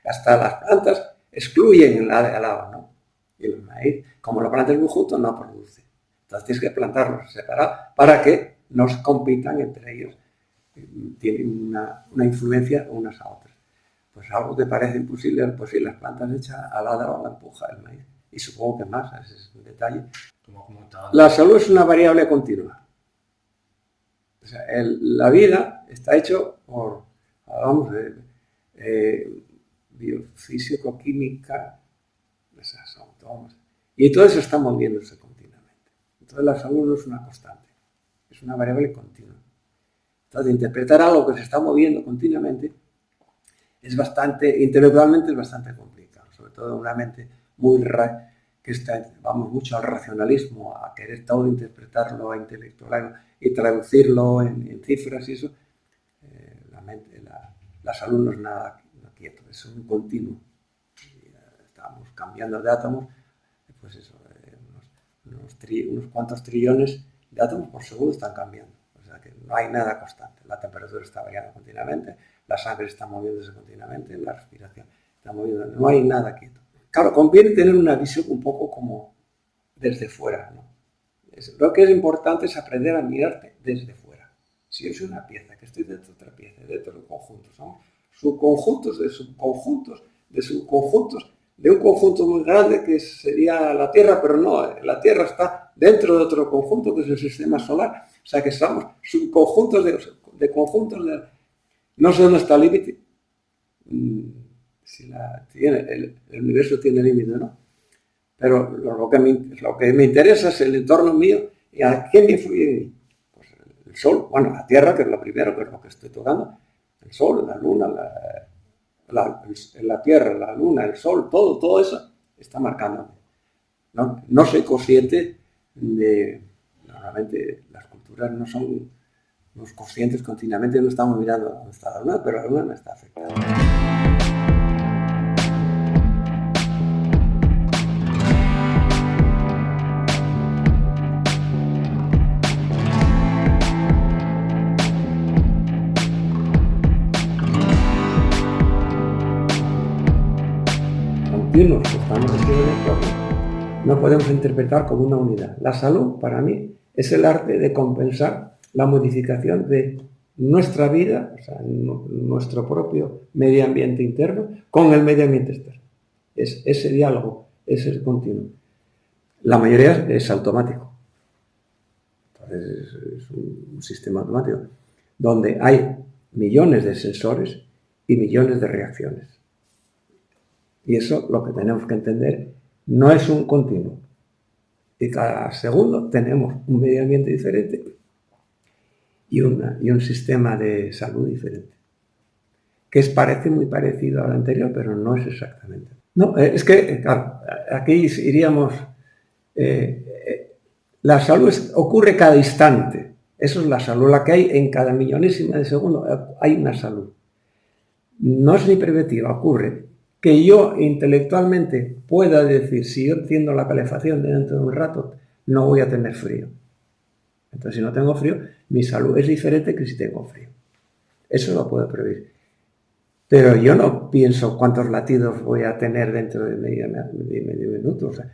hasta las plantas excluyen la de al lado, ¿no? Y el maíz, como lo plantas muy junto, no produce. Entonces tienes que plantarlos separados para que no compitan entre ellos. Tienen una influencia unas a otras. Pues algo que parece imposible, pues si las plantas hechas al lado la empuja el maíz. y supongo que más, ese es un detalle. La salud es una variable continua. O sea, la vida está hecho por, vamos, biofísico-química, esas autónomas, y todo eso está moviéndose continuamente. Entonces la salud no es una constante, es una variable continua. Entonces interpretar algo que se está moviendo continuamente es bastante, intelectualmente es bastante complicado, sobre todo en una mente muy que está, vamos mucho al racionalismo, a querer todo interpretarlo, a intelectualizarlo y traducirlo en cifras y eso. La salud no es nada quieto, es un continuo. Estamos cambiando de átomos, pues eso, unos cuantos trillones de átomos por segundo están cambiando. O sea que no hay nada constante. La temperatura está variando continuamente, la sangre está moviéndose continuamente, la respiración está moviendo, no hay nada quieto. Claro, conviene tener una visión un poco como desde fuera, ¿no? Lo que es importante es aprender a mirarte desde fuera. Si yo soy una pieza, que estoy dentro de otra pieza, dentro de conjuntos, ¿no? Subconjuntos de subconjuntos de subconjuntos de un conjunto muy grande que sería la Tierra, pero no, la Tierra está dentro de otro conjunto que es el sistema solar. O sea que somos subconjuntos de conjuntos de... No sé dónde está el límite. Si el universo tiene límite, ¿no? Pero lo que me interesa es el entorno mío y a quién me influye en mí. Pues el Sol, bueno, la Tierra, que es lo primero, que es lo que estoy tocando. El Sol, la Luna, la Tierra, la Luna, el Sol, todo eso está marcándome. No soy consciente de... Normalmente las culturas no son conscientes continuamente, no estamos mirando dónde está la Luna, pero la Luna me está afectando. Continuos que estamos aquí en el entorno, no podemos interpretar como una unidad. La salud, para mí, es el arte de compensar la modificación de nuestra vida, o sea, nuestro propio medio ambiente interno, con el medio ambiente externo. Es ese diálogo, ese continuo. La mayoría es automático. Entonces, es un sistema automático, donde hay millones de sensores y millones de reacciones. Y eso, lo que tenemos que entender, no es un continuo. Y cada segundo tenemos un medio ambiente diferente y un sistema de salud diferente. Que parece muy parecido al anterior, pero no es exactamente. No, es que, claro, aquí iríamos... la salud ocurre cada instante. Eso es la salud, la que hay en cada millonésima de segundo. Hay una salud. No es ni preventiva, ocurre. Que yo intelectualmente pueda decir, si yo enciendo la calefacción dentro de un rato, no voy a tener frío. Entonces, si no tengo frío, mi salud es diferente que si tengo frío. Eso lo puedo prever. Pero yo no pienso cuántos latidos voy a tener dentro de medio minuto. O sea,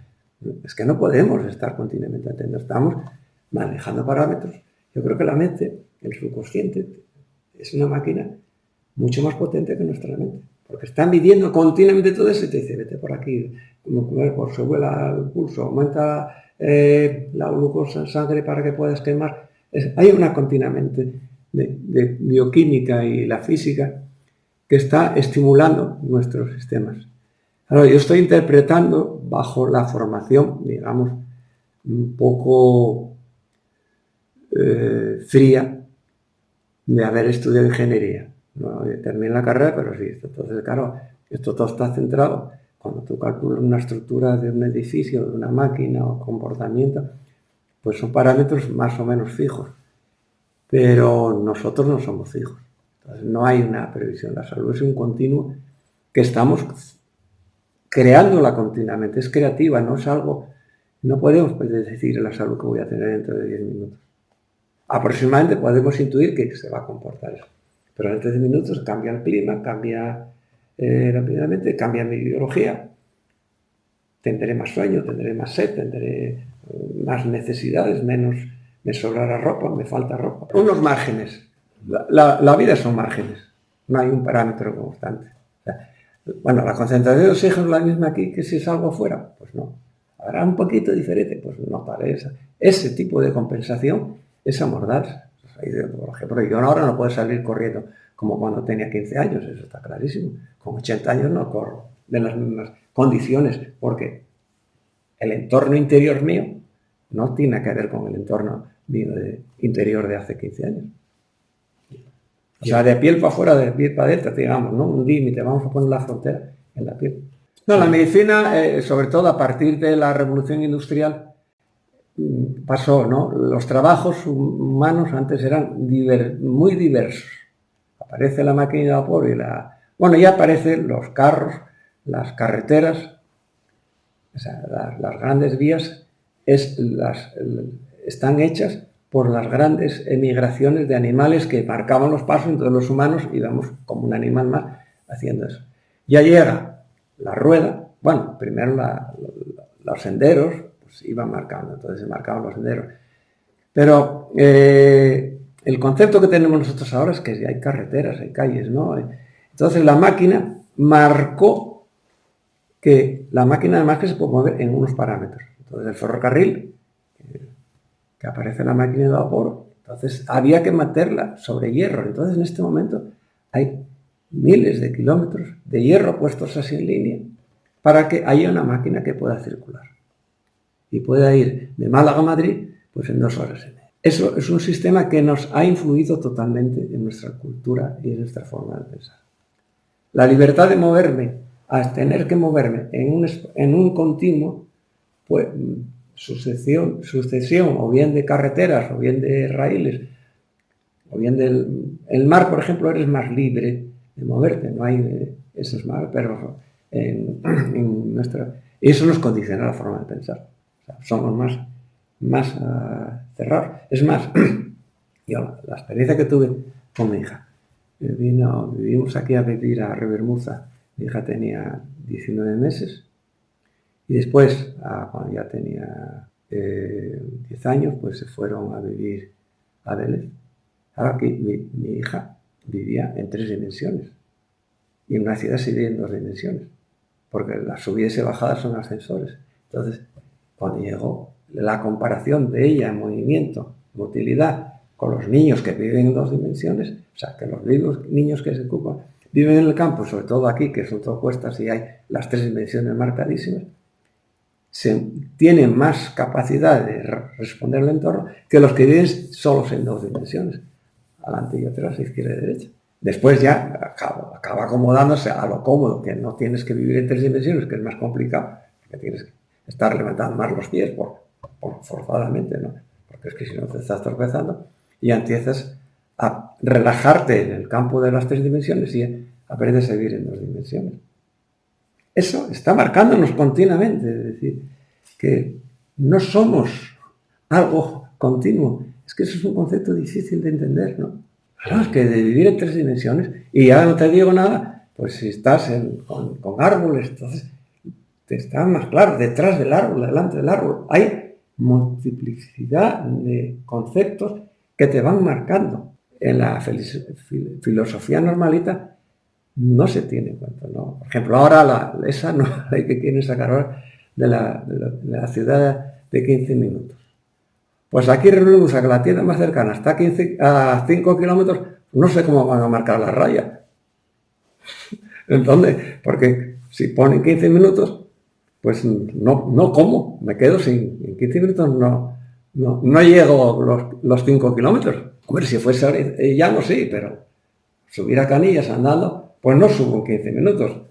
es que no podemos estar continuamente atentos. Estamos manejando parámetros. Yo creo que la mente, el subconsciente, es una máquina mucho más potente que nuestra mente. Porque están midiendo continuamente todo eso y te dice, vete por aquí, como se vuela el pulso, aumenta la glucosa en sangre para que puedas quemar. Hay una continuamente de bioquímica y la física que está estimulando nuestros sistemas. Ahora, yo estoy interpretando bajo la formación, digamos, un poco fría de haber estudiado ingeniería. No terminé la carrera, pero sí. Entonces, claro, esto todo está centrado. Cuando tú calculas una estructura de un edificio, de una máquina o comportamiento, pues son parámetros más o menos fijos. Pero nosotros no somos fijos. Entonces, no hay una previsión. La salud es un continuo que estamos creándola continuamente. Es creativa, no es algo... No podemos decir la salud que voy a tener dentro de 10 minutos. Aproximadamente podemos intuir que se va a comportar eso. Pero en 13 minutos cambia el clima, cambia rápidamente, cambia mi biología. Tendré más sueño, tendré más sed, tendré más necesidades, menos me sobrará ropa, me falta ropa. Unos márgenes. La vida son márgenes. No hay un parámetro constante. O sea, Bueno, la concentración de oxígeno es la misma aquí que si salgo fuera. Pues no. Habrá un poquito diferente. Pues no parece. Ese tipo de compensación es amordarse. Por ejemplo, yo ahora no puedo salir corriendo como cuando tenía 15 años, eso está clarísimo. Con 80 años no corro de las mismas condiciones, porque el entorno interior mío no tiene que ver con el entorno mío interior de hace 15 años. O sea, de piel para afuera, de piel para adentro, digamos, ¿no? Un límite, vamos a poner la frontera en la piel. No, la medicina, sobre todo a partir de la revolución industrial, pasó, ¿no? Los trabajos humanos antes eran muy diversos. Aparece la máquina de vapor y bueno, ya aparecen los carros, las carreteras, o sea, las grandes vías están hechas por las grandes emigraciones de animales que marcaban los pasos, entonces los humanos íbamos como un animal más haciendo eso. Ya llega la rueda, bueno, primero los senderos, pues iban marcando, entonces se marcaban los senderos. Pero el concepto que tenemos nosotros ahora es que hay carreteras, hay calles, ¿no? Entonces la máquina marcó que la máquina además que se puede mover en unos parámetros. Entonces el ferrocarril, que aparece la máquina de vapor, entonces había que meterla sobre hierro. Entonces en este momento hay miles de kilómetros de hierro puestos así en línea para que haya una máquina que pueda circular y pueda ir de Málaga a Madrid pues en 2 horas y media. Eso es un sistema que nos ha influido totalmente en nuestra cultura y en nuestra forma de pensar. La libertad de moverme, a tener que moverme en un continuo, pues sucesión o bien de carreteras o bien de raíles o bien el mar, por ejemplo, eres más libre de moverte, no hay esos mares, pero eso nos condiciona la forma de pensar. O sea, somos más cerrados. Es más, yo la experiencia que tuve con mi hija, vivimos aquí a vivir a Ribermuza, mi hija tenía 19 meses y después, cuando ya tenía 10 años, pues se fueron a vivir a Vélez. Ahora que mi hija vivía en 3 dimensiones y en una ciudad se vive en 2 dimensiones, porque las subidas y bajadas son ascensores. Entonces, cuando llegó la comparación de ella en movimiento, motilidad, con los niños que viven en 2 dimensiones, o sea, que los niños que se ocupan viven en el campo, sobre todo aquí, que son todo cuestas y hay las 3 dimensiones marcadísimas, tienen más capacidad de responder al entorno que los que viven solos en 2 dimensiones, adelante y atrás, izquierda y derecha. Después ya acaba acomodándose a lo cómodo, que no tienes que vivir en 3 dimensiones, que es más complicado, que tienes que estar levantando más los pies forzadamente, ¿no? Porque es que si no te estás tropezando y ya empiezas a relajarte en el campo de las 3 dimensiones y aprendes a vivir en 2 dimensiones. Eso está marcándonos continuamente, es decir, que no somos algo continuo. Es que eso es un concepto difícil de entender, ¿no? Claro, es que de vivir en 3 dimensiones, y ya no te digo nada, pues si estás con árboles, entonces te está más claro, detrás del árbol, delante del árbol, hay multiplicidad de conceptos que te van marcando. En la filosofía normalita no se tiene en cuenta, ¿no? Por ejemplo, ahora esa ley que quieren sacar ahora de la ciudad de 15 minutos. Pues aquí reunimos a que la tienda más cercana está a 5 kilómetros, no sé cómo van a marcar la raya. ¿En dónde? Porque si ponen 15 minutos, pues no como, me quedo en 15 minutos no llego los 5 kilómetros. Hombre, si fuese ya no sé, pero subir a Canillas andando, pues no subo en 15 minutos.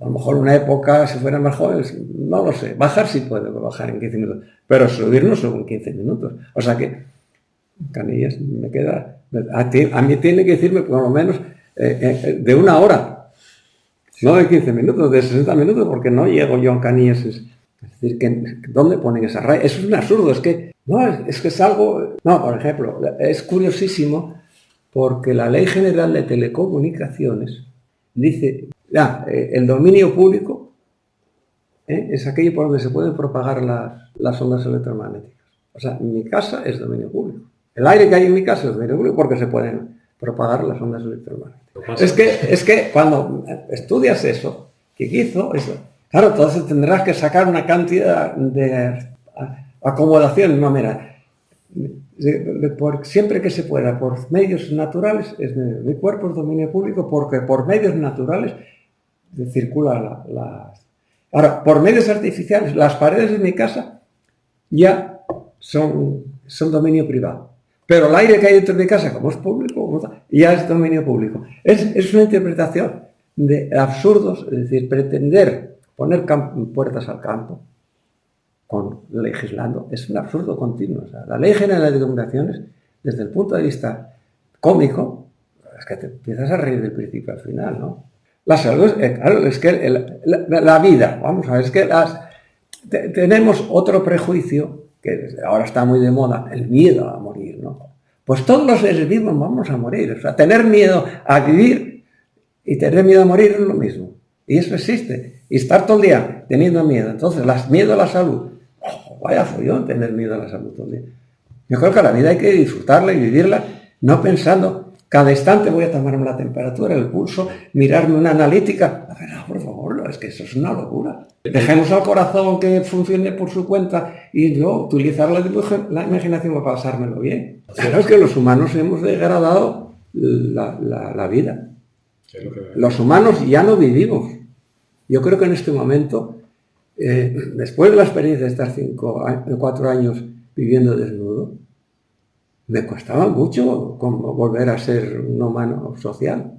A lo mejor en una época, si fueran más jóvenes, no lo sé. Bajar sí puedo bajar en 15 minutos, pero subir no subo en 15 minutos. O sea que Canillas me queda... A mí tiene que decirme por lo menos de 1 hora, no de 15 minutos, de 60 minutos, porque no llego yo a Canillas. Es decir, ¿dónde ponen esa raya? Eso es un absurdo, es que es algo... No, por ejemplo, es curiosísimo porque la Ley General de Telecomunicaciones dice, el dominio público es aquello por donde se pueden propagar las ondas electromagnéticas. O sea, mi casa es dominio público. El aire que hay en mi casa es dominio público porque se pueden propagar las ondas electromagnéticas. Es que cuando estudias eso, ¿Qué hizo? Eso. Claro, entonces tendrás que sacar una cantidad de acomodación. No, mira, siempre que se pueda, por medios naturales, mi cuerpo es dominio público porque por medios naturales circula Ahora, por medios artificiales, las paredes de mi casa ya son dominio privado. Pero el aire que hay dentro de mi casa, como es público, ya es dominio público. Es una interpretación de absurdos, es decir, pretender poner puertas al campo legislando es un absurdo continuo. O sea, la Ley General de Comunicaciones, desde el punto de vista cómico, es que te empiezas a reír del principio al final, ¿no? La salud, claro, es que la vida, vamos a ver, es que tenemos otro prejuicio que ahora está muy de moda, el miedo a morir, ¿no? Pues todos los seres vivos vamos a morir. O sea, tener miedo a vivir y tener miedo a morir es lo mismo. Y eso existe. Y estar todo el día teniendo miedo. Entonces, miedo a la salud. Vaya follón tener miedo a la salud todo el día. Yo creo que la vida hay que disfrutarla y vivirla, no pensando, cada instante voy a tomarme la temperatura, el pulso, mirarme una analítica. A ver, no, por favor, es que eso es una locura. Dejemos al corazón que funcione por su cuenta y yo utilizar la imaginación para pasármelo bien. Pero es que los humanos hemos degradado la vida. Los humanos ya no vivimos. Yo creo que en este momento, después de la experiencia de estar 4 años viviendo desnudo, me costaba mucho como volver a ser un humano social.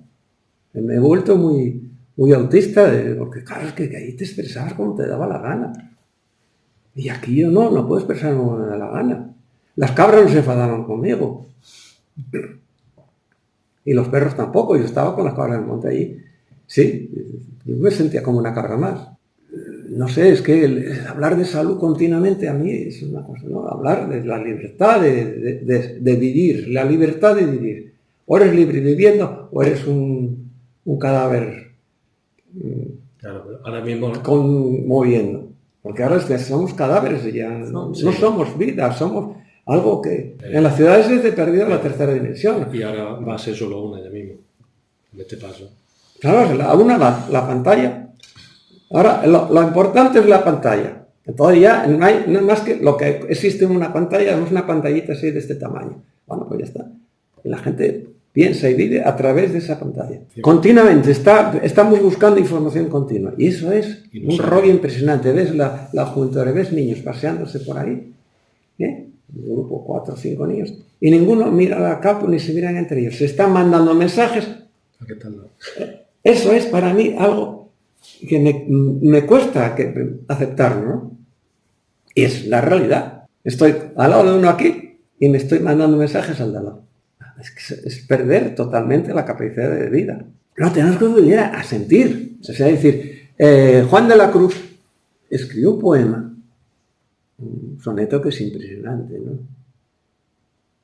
Me he vuelto muy autista, porque claro, es que ahí te expresabas como te daba la gana. Y aquí yo no puedo expresarme como me da la gana. Las cabras no se enfadaban conmigo. Y los perros tampoco. Yo estaba con las cabras del monte allí. Sí, yo me sentía como una cabra más. No sé, es que hablar de salud continuamente a mí es una cosa, ¿no? Hablar de la libertad de vivir, la libertad de vivir. O eres libre viviendo o eres un cadáver claro, ahora mismo moviendo. Porque ahora somos cadáveres ya, no somos vida, somos algo que en las ciudades se ha perdido la tercera dimensión. Y ahora va a ser solo una ya mismo, en este paso. Claro, la pantalla. Ahora, lo importante es la pantalla. Entonces ya no hay más que lo que existe en una pantalla, es una pantallita así de este tamaño. Bueno, pues ya está. Y la gente piensa y vive a través de esa pantalla. Sí. Continuamente, estamos buscando información continua. Y eso es un rollo impresionante. Ves la juventud, ves niños paseándose por ahí, un grupo, 4 o 5 niños, y ninguno mira al campo ni se miran entre ellos. Se están mandando mensajes. ¿Qué tal? Eso es para mí algo que me cuesta aceptarlo, ¿no? Y es la realidad. Estoy al lado de uno aquí y me estoy mandando mensajes al de al lado. Es perder totalmente la capacidad de vida. No, tenemos que vivir a sentir. O sea, es decir, Juan de la Cruz escribió un poema, un soneto que es impresionante, ¿no?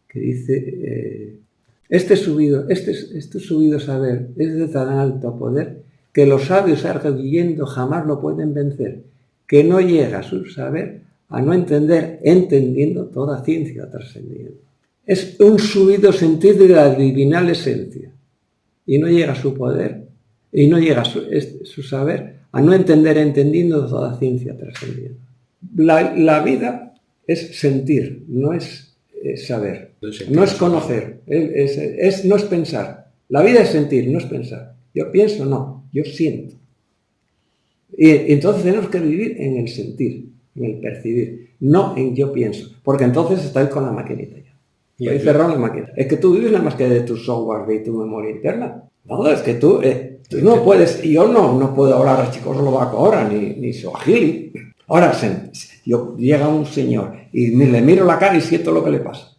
Que dice, este subido saber es de tan alto poder que los sabios arguyendo jamás lo pueden vencer, que no llega su saber a no entender, entendiendo toda ciencia trascendiendo. Es un subido sentir de la divinal esencia, y no llega su poder, y no llega su saber a no entender, entendiendo toda ciencia trascendiendo. La vida es sentir, no es saber, no es conocer, no es pensar. La vida es sentir, no es pensar. Yo pienso, no, yo siento. Y entonces tenemos que vivir en el sentir, en el percibir, no en yo pienso, porque entonces estoy con la maquinita ya. Y ahí cerrado la máquina. Es que tú vives nada más que de tu software y tu memoria interna. No, es que tú no puedes, y yo no puedo hablar a chicoslovaco ahora, ni suajili. Ahora, llega un señor y le miro la cara y siento lo que le pasa.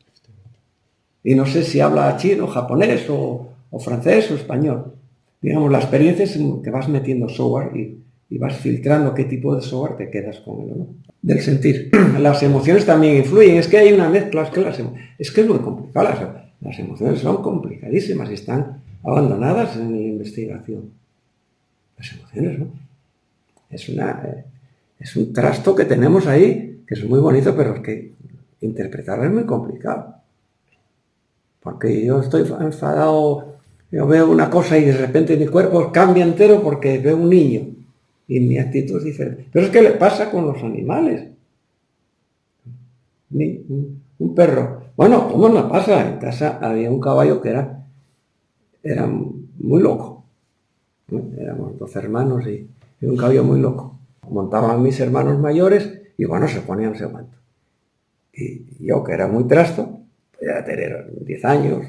Y no sé si habla chino, japonés o francés o español. Digamos, la experiencia es que vas metiendo software y vas filtrando qué tipo de software te quedas con él, ¿no? Del sentir. Las emociones también influyen. Es que hay una mezcla, es que es muy complicado. Las emociones son complicadísimas y están abandonadas en la investigación. Las emociones, ¿no? Es un trasto que tenemos ahí, que es muy bonito, pero es que interpretarlo es muy complicado. Porque yo estoy enfadado, yo veo una cosa y de repente mi cuerpo cambia entero porque veo un niño. y mi actitud es diferente. Pero es que le pasa con los animales. Un perro. Bueno, ¿cómo no pasa? En casa había un caballo que era muy loco. Éramos 12 hermanos y un caballo muy loco. Montaban mis hermanos mayores y bueno, se ponían ese cuánto. Y yo, que era muy trasto, podía tener 10 años,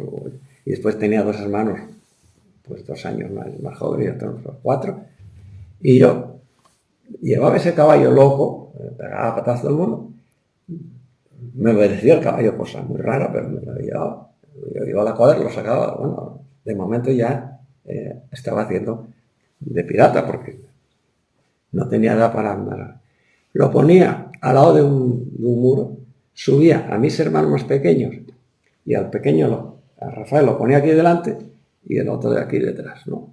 y después tenía 2 hermanos, pues 2 años más jóvenes, y otros 4, y yo llevaba ese caballo loco, pegaba patazo al mundo, me obedecía el caballo, cosa muy rara, pero me lo llevaba. Yo iba a la cuadra, lo sacaba, bueno, de momento ya estaba haciendo de pirata, porque no tenía edad para andar. Lo ponía al lado de un muro, subía a mis hermanos más pequeños y al pequeño, a Rafael, lo ponía aquí delante y el otro de aquí detrás, ¿no?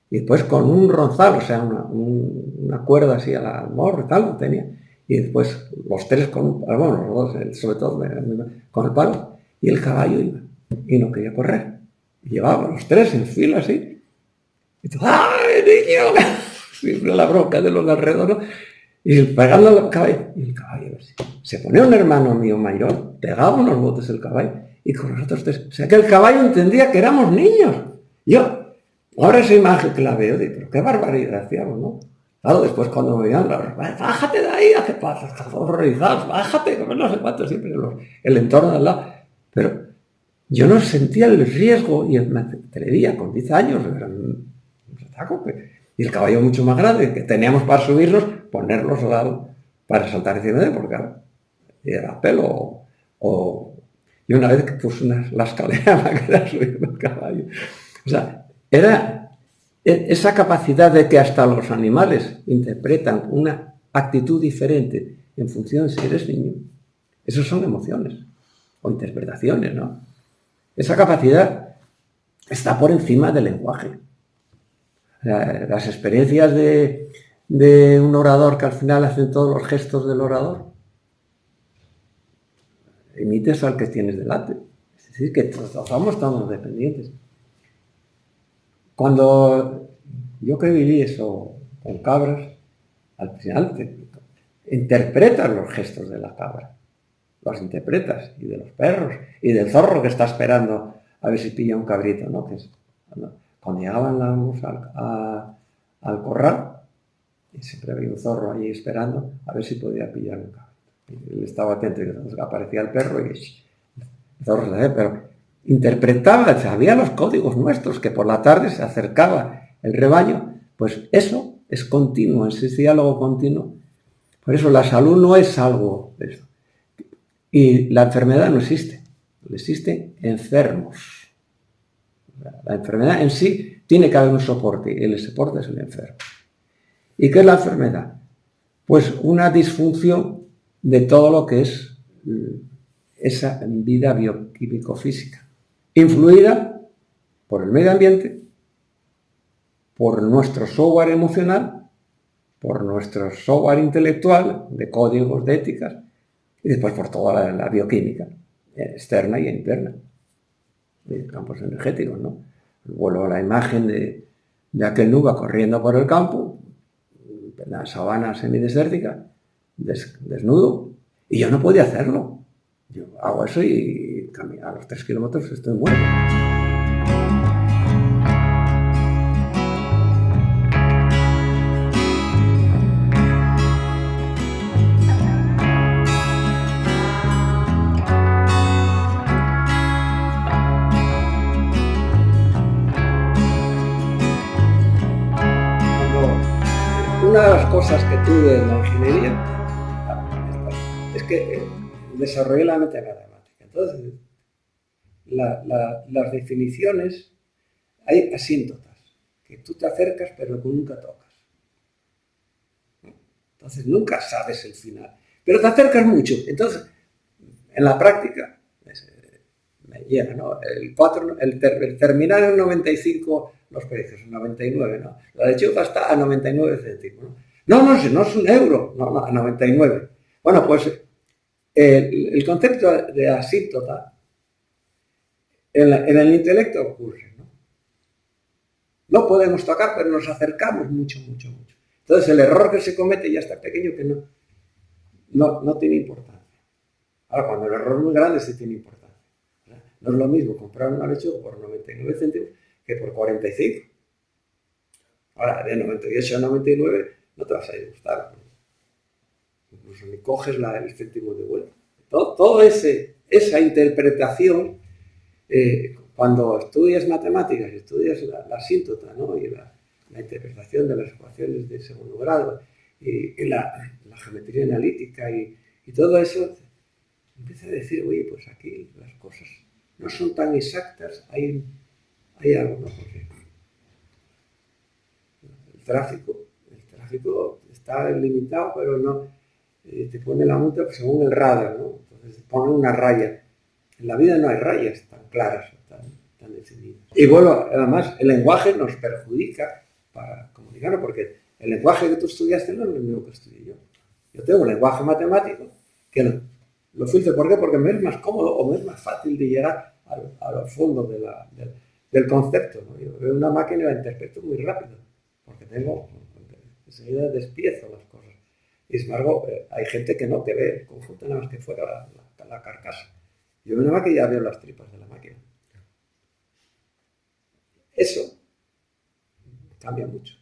Y después con un ronzal, o sea, una cuerda así al morro y tal, lo tenía. Y después los tres bueno, los dos, sobre todo con el palo, y el caballo iba, y no quería correr. Y llevaba los 3 en fila así. Y tú, ¡ay, niño! Siempre la bronca de los de alrededor, ¿no? Y pegando al caballo, y el caballo así. Se ponía un hermano mío mayor, pegaba unos botes el caballo, y con nosotros 3. O sea que el caballo entendía que éramos niños. Yo, ahora esa imagen que la veo, digo, pero qué barbaridad hacíamos, ¿no? Claro, después cuando me veían, bájate de ahí, ¿qué pasa? Estás horrorizado, bájate, no sé cuánto, siempre el entorno de al lado. Pero yo no sentía el riesgo y me atrevía con 10 años, era un saco, y el caballo mucho más grande, que teníamos para subirnos, ponerlos al lado para saltar encima de él, porque claro, era pelo y una vez que puse la escalera para quedar subiendo el caballo. O sea, era esa capacidad de que hasta los animales interpretan una actitud diferente en función de si eres niño. Esas son emociones o interpretaciones, ¿no? Esa capacidad está por encima del lenguaje. Las experiencias de un orador que al final hacen todos los gestos del orador, imites al que tienes delante. Es decir, que estamos dependientes. Cuando yo que viví eso con cabras, al final interpretas los gestos de la cabra. Los interpretas, y de los perros, y del zorro que está esperando a ver si pilla un cabrito, ¿no? Cuando llegábamos al corral, y siempre había un zorro allí esperando a ver si podía pillar un cabrito. Y él estaba atento, y entonces aparecía el perro y el zorro se le pero interpretaba, sabía los códigos nuestros, que por la tarde se acercaba el rebaño, pues eso es continuo, ese diálogo continuo. Por eso la salud no es algo de eso. Y la enfermedad no existe, existen enfermos. La enfermedad en sí tiene que haber un soporte, y el soporte es el enfermo. ¿Y qué es la enfermedad? Pues una disfunción de todo lo que es esa vida bioquímico-física, influida por el medio ambiente, por nuestro software emocional, por nuestro software intelectual, de códigos, de éticas, y después por toda la bioquímica, externa y interna, de campos energéticos, ¿no? Vuelvo a la imagen de aquel nube corriendo por el campo, en la sabana semidesértica, desnudo, y yo no podía hacerlo. Yo hago eso y a los 3 kilómetros estoy muerto. Una de las cosas que tuve en la ingeniería es que desarrollé la mente matemática. Entonces, las definiciones, hay asíntotas, que tú te acercas pero nunca tocas. Entonces, nunca sabes el final, pero te acercas mucho. Entonces, en la práctica, me llega, ¿no? El terminal en 95, los precios, en 99, ¿no? La lechuga está a 99 céntimos, ¿no? No es un euro, no, a 99. Bueno, pues el concepto de asíntota en el intelecto ocurre, ¿no? No podemos tocar, pero nos acercamos mucho, mucho, mucho. Entonces el error que se comete ya está pequeño que no tiene importancia. Ahora, cuando el error es muy grande sí tiene importancia. No es lo mismo comprar una lechuga por 99 céntimos que por 45. Ahora, de 98 a 99 no te vas a disgustar. Incluso ni coges el céntimo de vuelta. Todo esa interpretación, cuando estudias matemáticas, estudias la asíntota, ¿no? Y la interpretación de las ecuaciones de segundo grado y la geometría analítica y todo eso, empieza a decir, oye, pues aquí las cosas no son tan exactas, hay algo, ¿no? Porque el tráfico está limitado, pero no te pone la multa según el radar, ¿no? Entonces te pone una raya. En la vida no hay rayas tan claras, tan definidas. Y bueno, además el lenguaje nos perjudica para comunicarnos, porque el lenguaje que tú estudiaste no es el mismo que estudié yo. Yo tengo un lenguaje matemático que lo filtro. ¿Por qué? Porque me es más cómodo o me es más fácil de llegar al fondo del concepto, ¿no? Yo veo una máquina y la interpreto muy rápido, porque enseguida despiezo las cosas. Y sin embargo, hay gente que no, que ve el conjunto nada más que fuera la carcasa. Yo veo una máquina y ya veo las tripas de la máquina. Eso cambia mucho.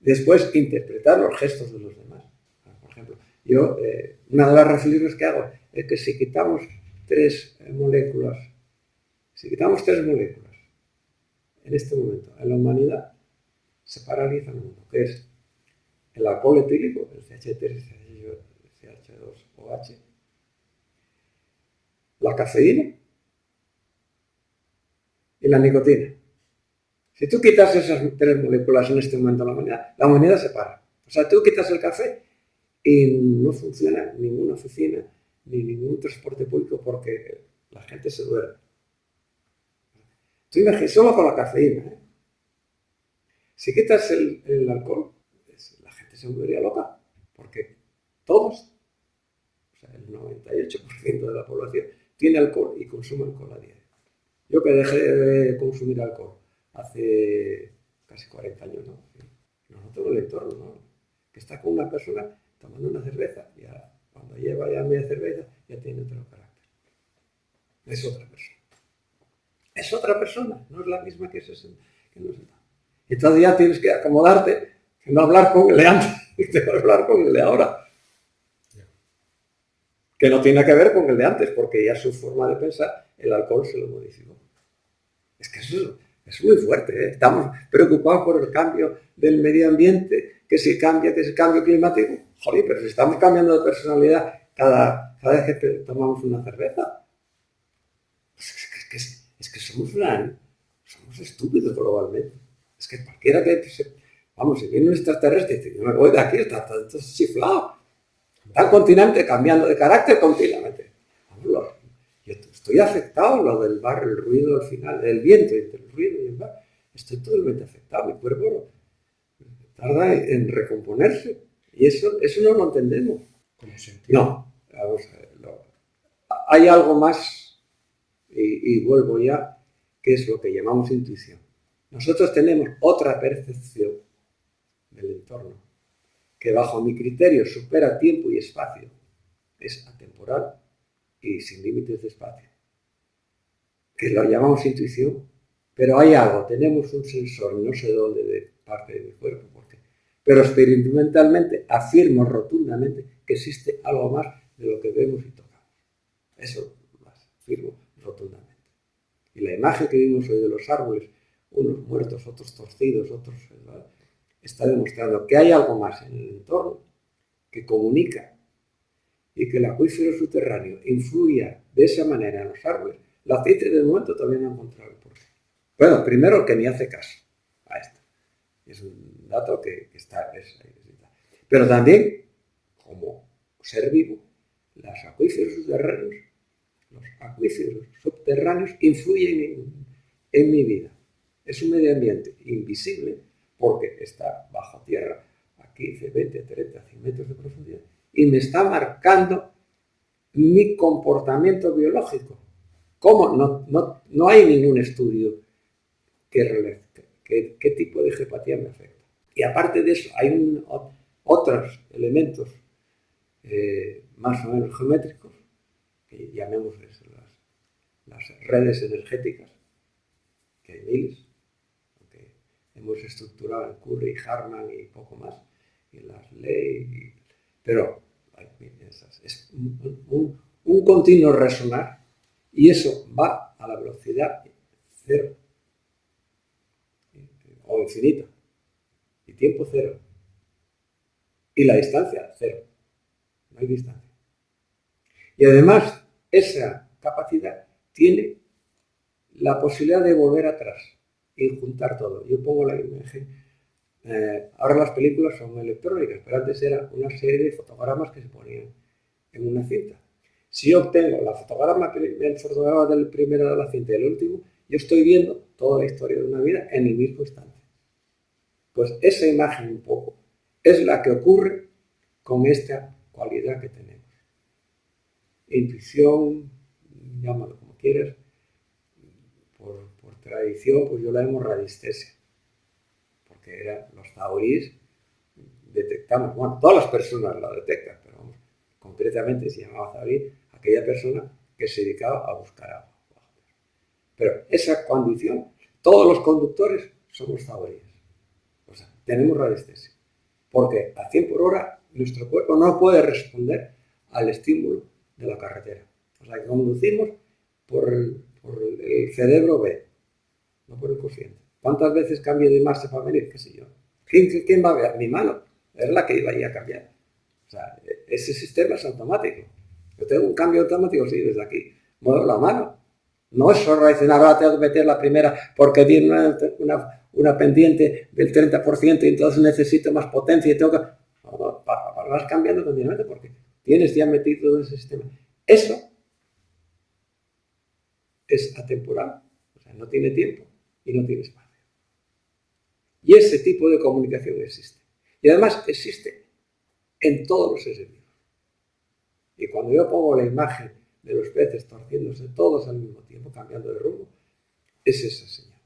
Después, interpretar los gestos de los demás. Por ejemplo, yo, una de las reflexiones que hago es que si quitamos tres moléculas en este momento en la humanidad, se paraliza el mundo, que es el alcohol etílico, el CH3, CH2OH, la cafeína y la nicotina. Si tú quitas esas tres moléculas en este momento en la humanidad se para. O sea, tú quitas el café y no funciona ninguna oficina ni ningún transporte público porque la gente se duerme. Tú imaginas, solo con la cafeína, ¿eh? Si quitas el alcohol, la gente se volvería loca, porque todos, o sea, el 98% de la población tiene alcohol y consume alcohol a diario. Yo que dejé de consumir alcohol hace casi 40 años, ¿no? Nosotros en el entorno, ¿no? Que está con una persona tomando una cerveza, ya cuando lleva ya media cerveza, ya tiene otro carácter. Es otra persona. Es otra persona, no es la misma que nos sentamos. Entonces ya tienes que acomodarte, no hablar con el de antes, te vas a hablar con el de ahora. Que no tiene que ver con el de antes, porque ya su forma de pensar, el alcohol se lo modificó. Es que eso es muy fuerte, ¿eh? Estamos preocupados por el cambio del medio ambiente, que si cambia, que es el cambio climático. Joder, pero si estamos cambiando de personalidad cada vez que tomamos una cerveza. Es que somos estúpidos globalmente. Es que cualquiera que si viene un extraterrestre y dice, yo me voy de aquí, está chiflado. Está el continente cambiando de carácter continuamente. Yo estoy afectado, lo del bar, el ruido al final, el viento entre el ruido y el bar. Estoy totalmente afectado. Mi cuerpo tarda en recomponerse. Y eso no lo entendemos. No, vamos a verlo. Hay algo más, y vuelvo ya, que es lo que llamamos intuición. Nosotros tenemos otra percepción del entorno, que bajo mi criterio supera tiempo y espacio. Es atemporal y sin límites de espacio. Que lo llamamos intuición, pero hay algo, tenemos un sensor, no sé dónde, de parte de mi cuerpo, pero experimentalmente afirmo rotundamente que existe algo más de lo que vemos y tocamos. Eso lo afirmo rotundamente. Y la imagen que vimos hoy de los árboles, unos muertos, otros torcidos, otros, ¿verdad?, está demostrando que hay algo más en el entorno que comunica y que el acuífero subterráneo influya de esa manera en los árboles. La ciencia de momento todavía no ha encontrado el porqué. Bueno, primero que ni hace caso a esto. Es un dato que está. Pero también, como ser vivo, los acuíferos subterráneos influyen en mi vida. Es un medio ambiente invisible porque está bajo tierra a 15, 20, 30, 100 metros de profundidad y me está marcando mi comportamiento biológico. ¿Cómo? No hay ningún estudio que qué tipo de gepatía me afecta. Y aparte de eso, hay otros elementos más o menos geométricos, que llamémosles las redes energéticas, que hay miles, que hemos estructurado en Curry, Harman y poco más, y las leyes, pero es un continuo resonar, y eso va a la velocidad cero o infinita, y tiempo cero, y la distancia cero, no hay distancia. Y además, esa capacidad tiene la posibilidad de volver atrás y juntar todo. Yo pongo la imagen, ahora las películas son electrónicas, pero antes era una serie de fotogramas que se ponían en una cinta. Si yo obtengo el fotograma del primero de la cinta y el último, yo estoy viendo toda la historia de una vida en el mismo instante. Pues esa imagen un poco es la que ocurre con esta cualidad que tenemos. Intuición, llámalo como quieras, por tradición, pues yo la llamo radiestesia, porque eran los taoríes, detectamos, bueno, todas las personas la detectan, pero vamos, concretamente se llamaba taorí aquella persona que se dedicaba a buscar agua. Pero esa condición, todos los conductores somos taoríes, o sea, tenemos radiestesia, porque a 100 por hora nuestro cuerpo no puede responder al estímulo de la carretera. O sea, que conducimos por el cerebro B, no por el consciente. ¿Cuántas veces cambio de marcha para venir? ¿Qué sé yo? ¿Quién va a ver? Mi mano es la que iba a cambiar. O sea, ese sistema es automático. Yo tengo un cambio automático, sí, desde aquí. Muevo la mano. No es solo reaccionar, ahora tengo que meter la primera porque tiene una pendiente del 30% y entonces necesito más potencia y tengo que... No, vas cambiando continuamente porque tienes ya metido todo ese sistema. Eso es atemporal, o sea, no tiene tiempo y no tiene espacio. Y ese tipo de comunicación existe. Y además existe en todos los seres vivos. Y cuando yo pongo la imagen de los peces torciéndose todos al mismo tiempo, cambiando de rumbo, es esa señal.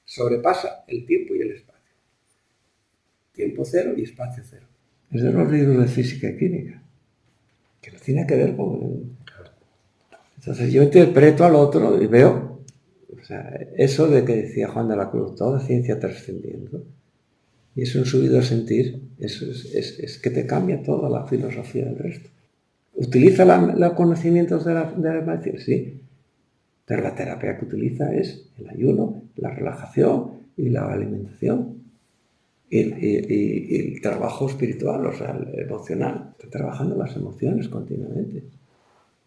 Sobrepasa el tiempo y el espacio. Tiempo cero y espacio cero. Es de los libros de física y química, que no tiene que ver con... Entonces yo interpreto al otro y veo, o sea, eso de que decía Juan de la Cruz, toda ciencia trascendiendo, y eso en su vida sentir, eso es que te cambia toda la filosofía del resto. ¿Utiliza los conocimientos de la medicina? Sí, pero la terapia que utiliza es el ayuno, la relajación y la alimentación. Y el trabajo espiritual, o sea, el emocional. Está trabajando las emociones continuamente.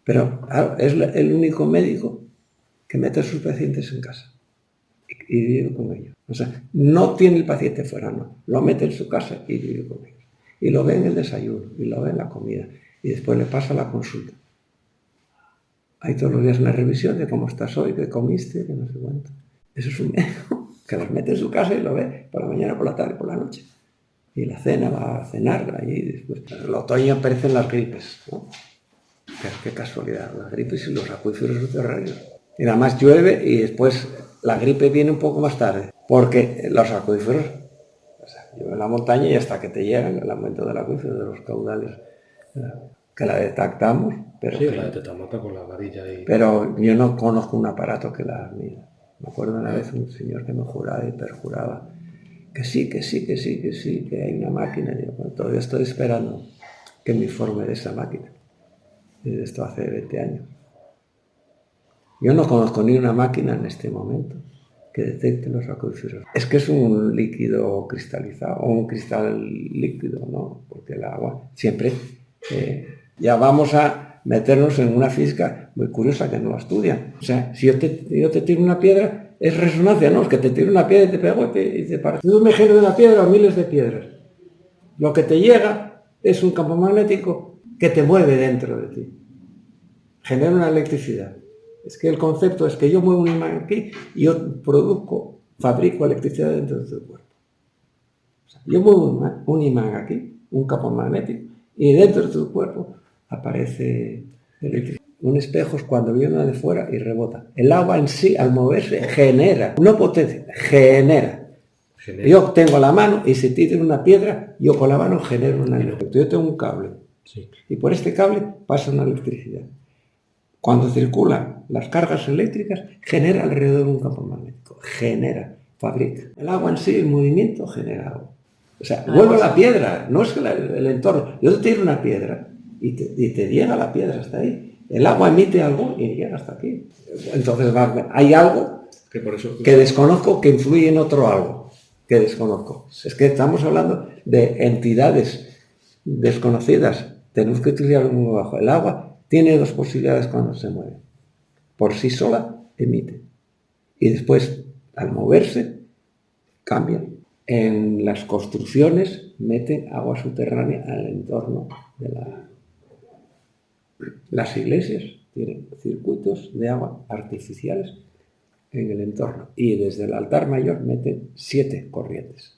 Pero claro, es el único médico que mete a sus pacientes en casa y vive con ellos. O sea, no tiene el paciente fuera, no. Lo mete en su casa y vive con ellos. Y lo ve en el desayuno, y lo ve en la comida. Y después le pasa la consulta. Hay todos los días una revisión de cómo estás hoy, qué comiste, qué no sé cuánto. Eso es un médico que los mete en su casa y lo ve por la mañana, por la tarde, por la noche. Y la cena va a cenar allí después. En el otoño aparecen las gripes, ¿no? Pero qué casualidad, las gripes y los acuíferos subterráneos. Y nada más llueve y después la gripe viene un poco más tarde. Porque los acuíferos, o sea, llueve en la montaña y hasta que te llegan el aumento del acuífero, de los caudales, que la detectamos. Pero sí, la detectamos con la varilla y... Pero yo no conozco un aparato que la mida. Me acuerdo una vez un señor que me juraba y perjuraba que sí, que hay una máquina. Y yo, bueno, todavía estoy esperando que me informe de esa máquina. Y esto hace 20 años. Yo no conozco ni una máquina en este momento que detecte los acuíferos. Es que es un líquido cristalizado, o un cristal líquido, ¿no? Porque el agua siempre... ya vamos a meternos en una física muy curiosa que no la estudian. O sea, si yo te tiro una piedra, es resonancia, ¿no? Es que te tiro una piedra y te pego y te parte. Tú me generas una piedra o miles de piedras. Lo que te llega es un campo magnético que te mueve dentro de ti. Genera una electricidad. Es que el concepto es que yo muevo un imán aquí y yo fabrico electricidad dentro de tu cuerpo. O sea, yo muevo un imán aquí, un campo magnético, y dentro de tu cuerpo aparece electricidad. Un espejo es cuando viene de fuera y rebota. El agua en sí, al moverse, genera, no potencia, genera Genera. Yo tengo la mano y si tiro una piedra, yo con la mano genero una electricidad. Yo tengo un cable Sí. y por este cable pasa una electricidad. Cuando circulan las cargas eléctricas, genera alrededor un campo magnético. Genera, fabrica. El agua en sí, el movimiento, genera algo. O sea, vuelve a la piedra, no es que el entorno. Yo te tiro una piedra y te llega la piedra hasta ahí. El agua emite algo y llega hasta aquí. Entonces hay algo Que por eso... que desconozco que influye en otro algo que desconozco. Es que estamos hablando de entidades desconocidas. Tenemos que utilizar muy bajo. El agua tiene dos posibilidades cuando se mueve. Por sí sola emite. Y después, al moverse, cambia. En las construcciones meten agua subterránea al entorno de Las iglesias tienen circuitos de agua artificiales en el entorno y desde el altar mayor meten 7 corrientes.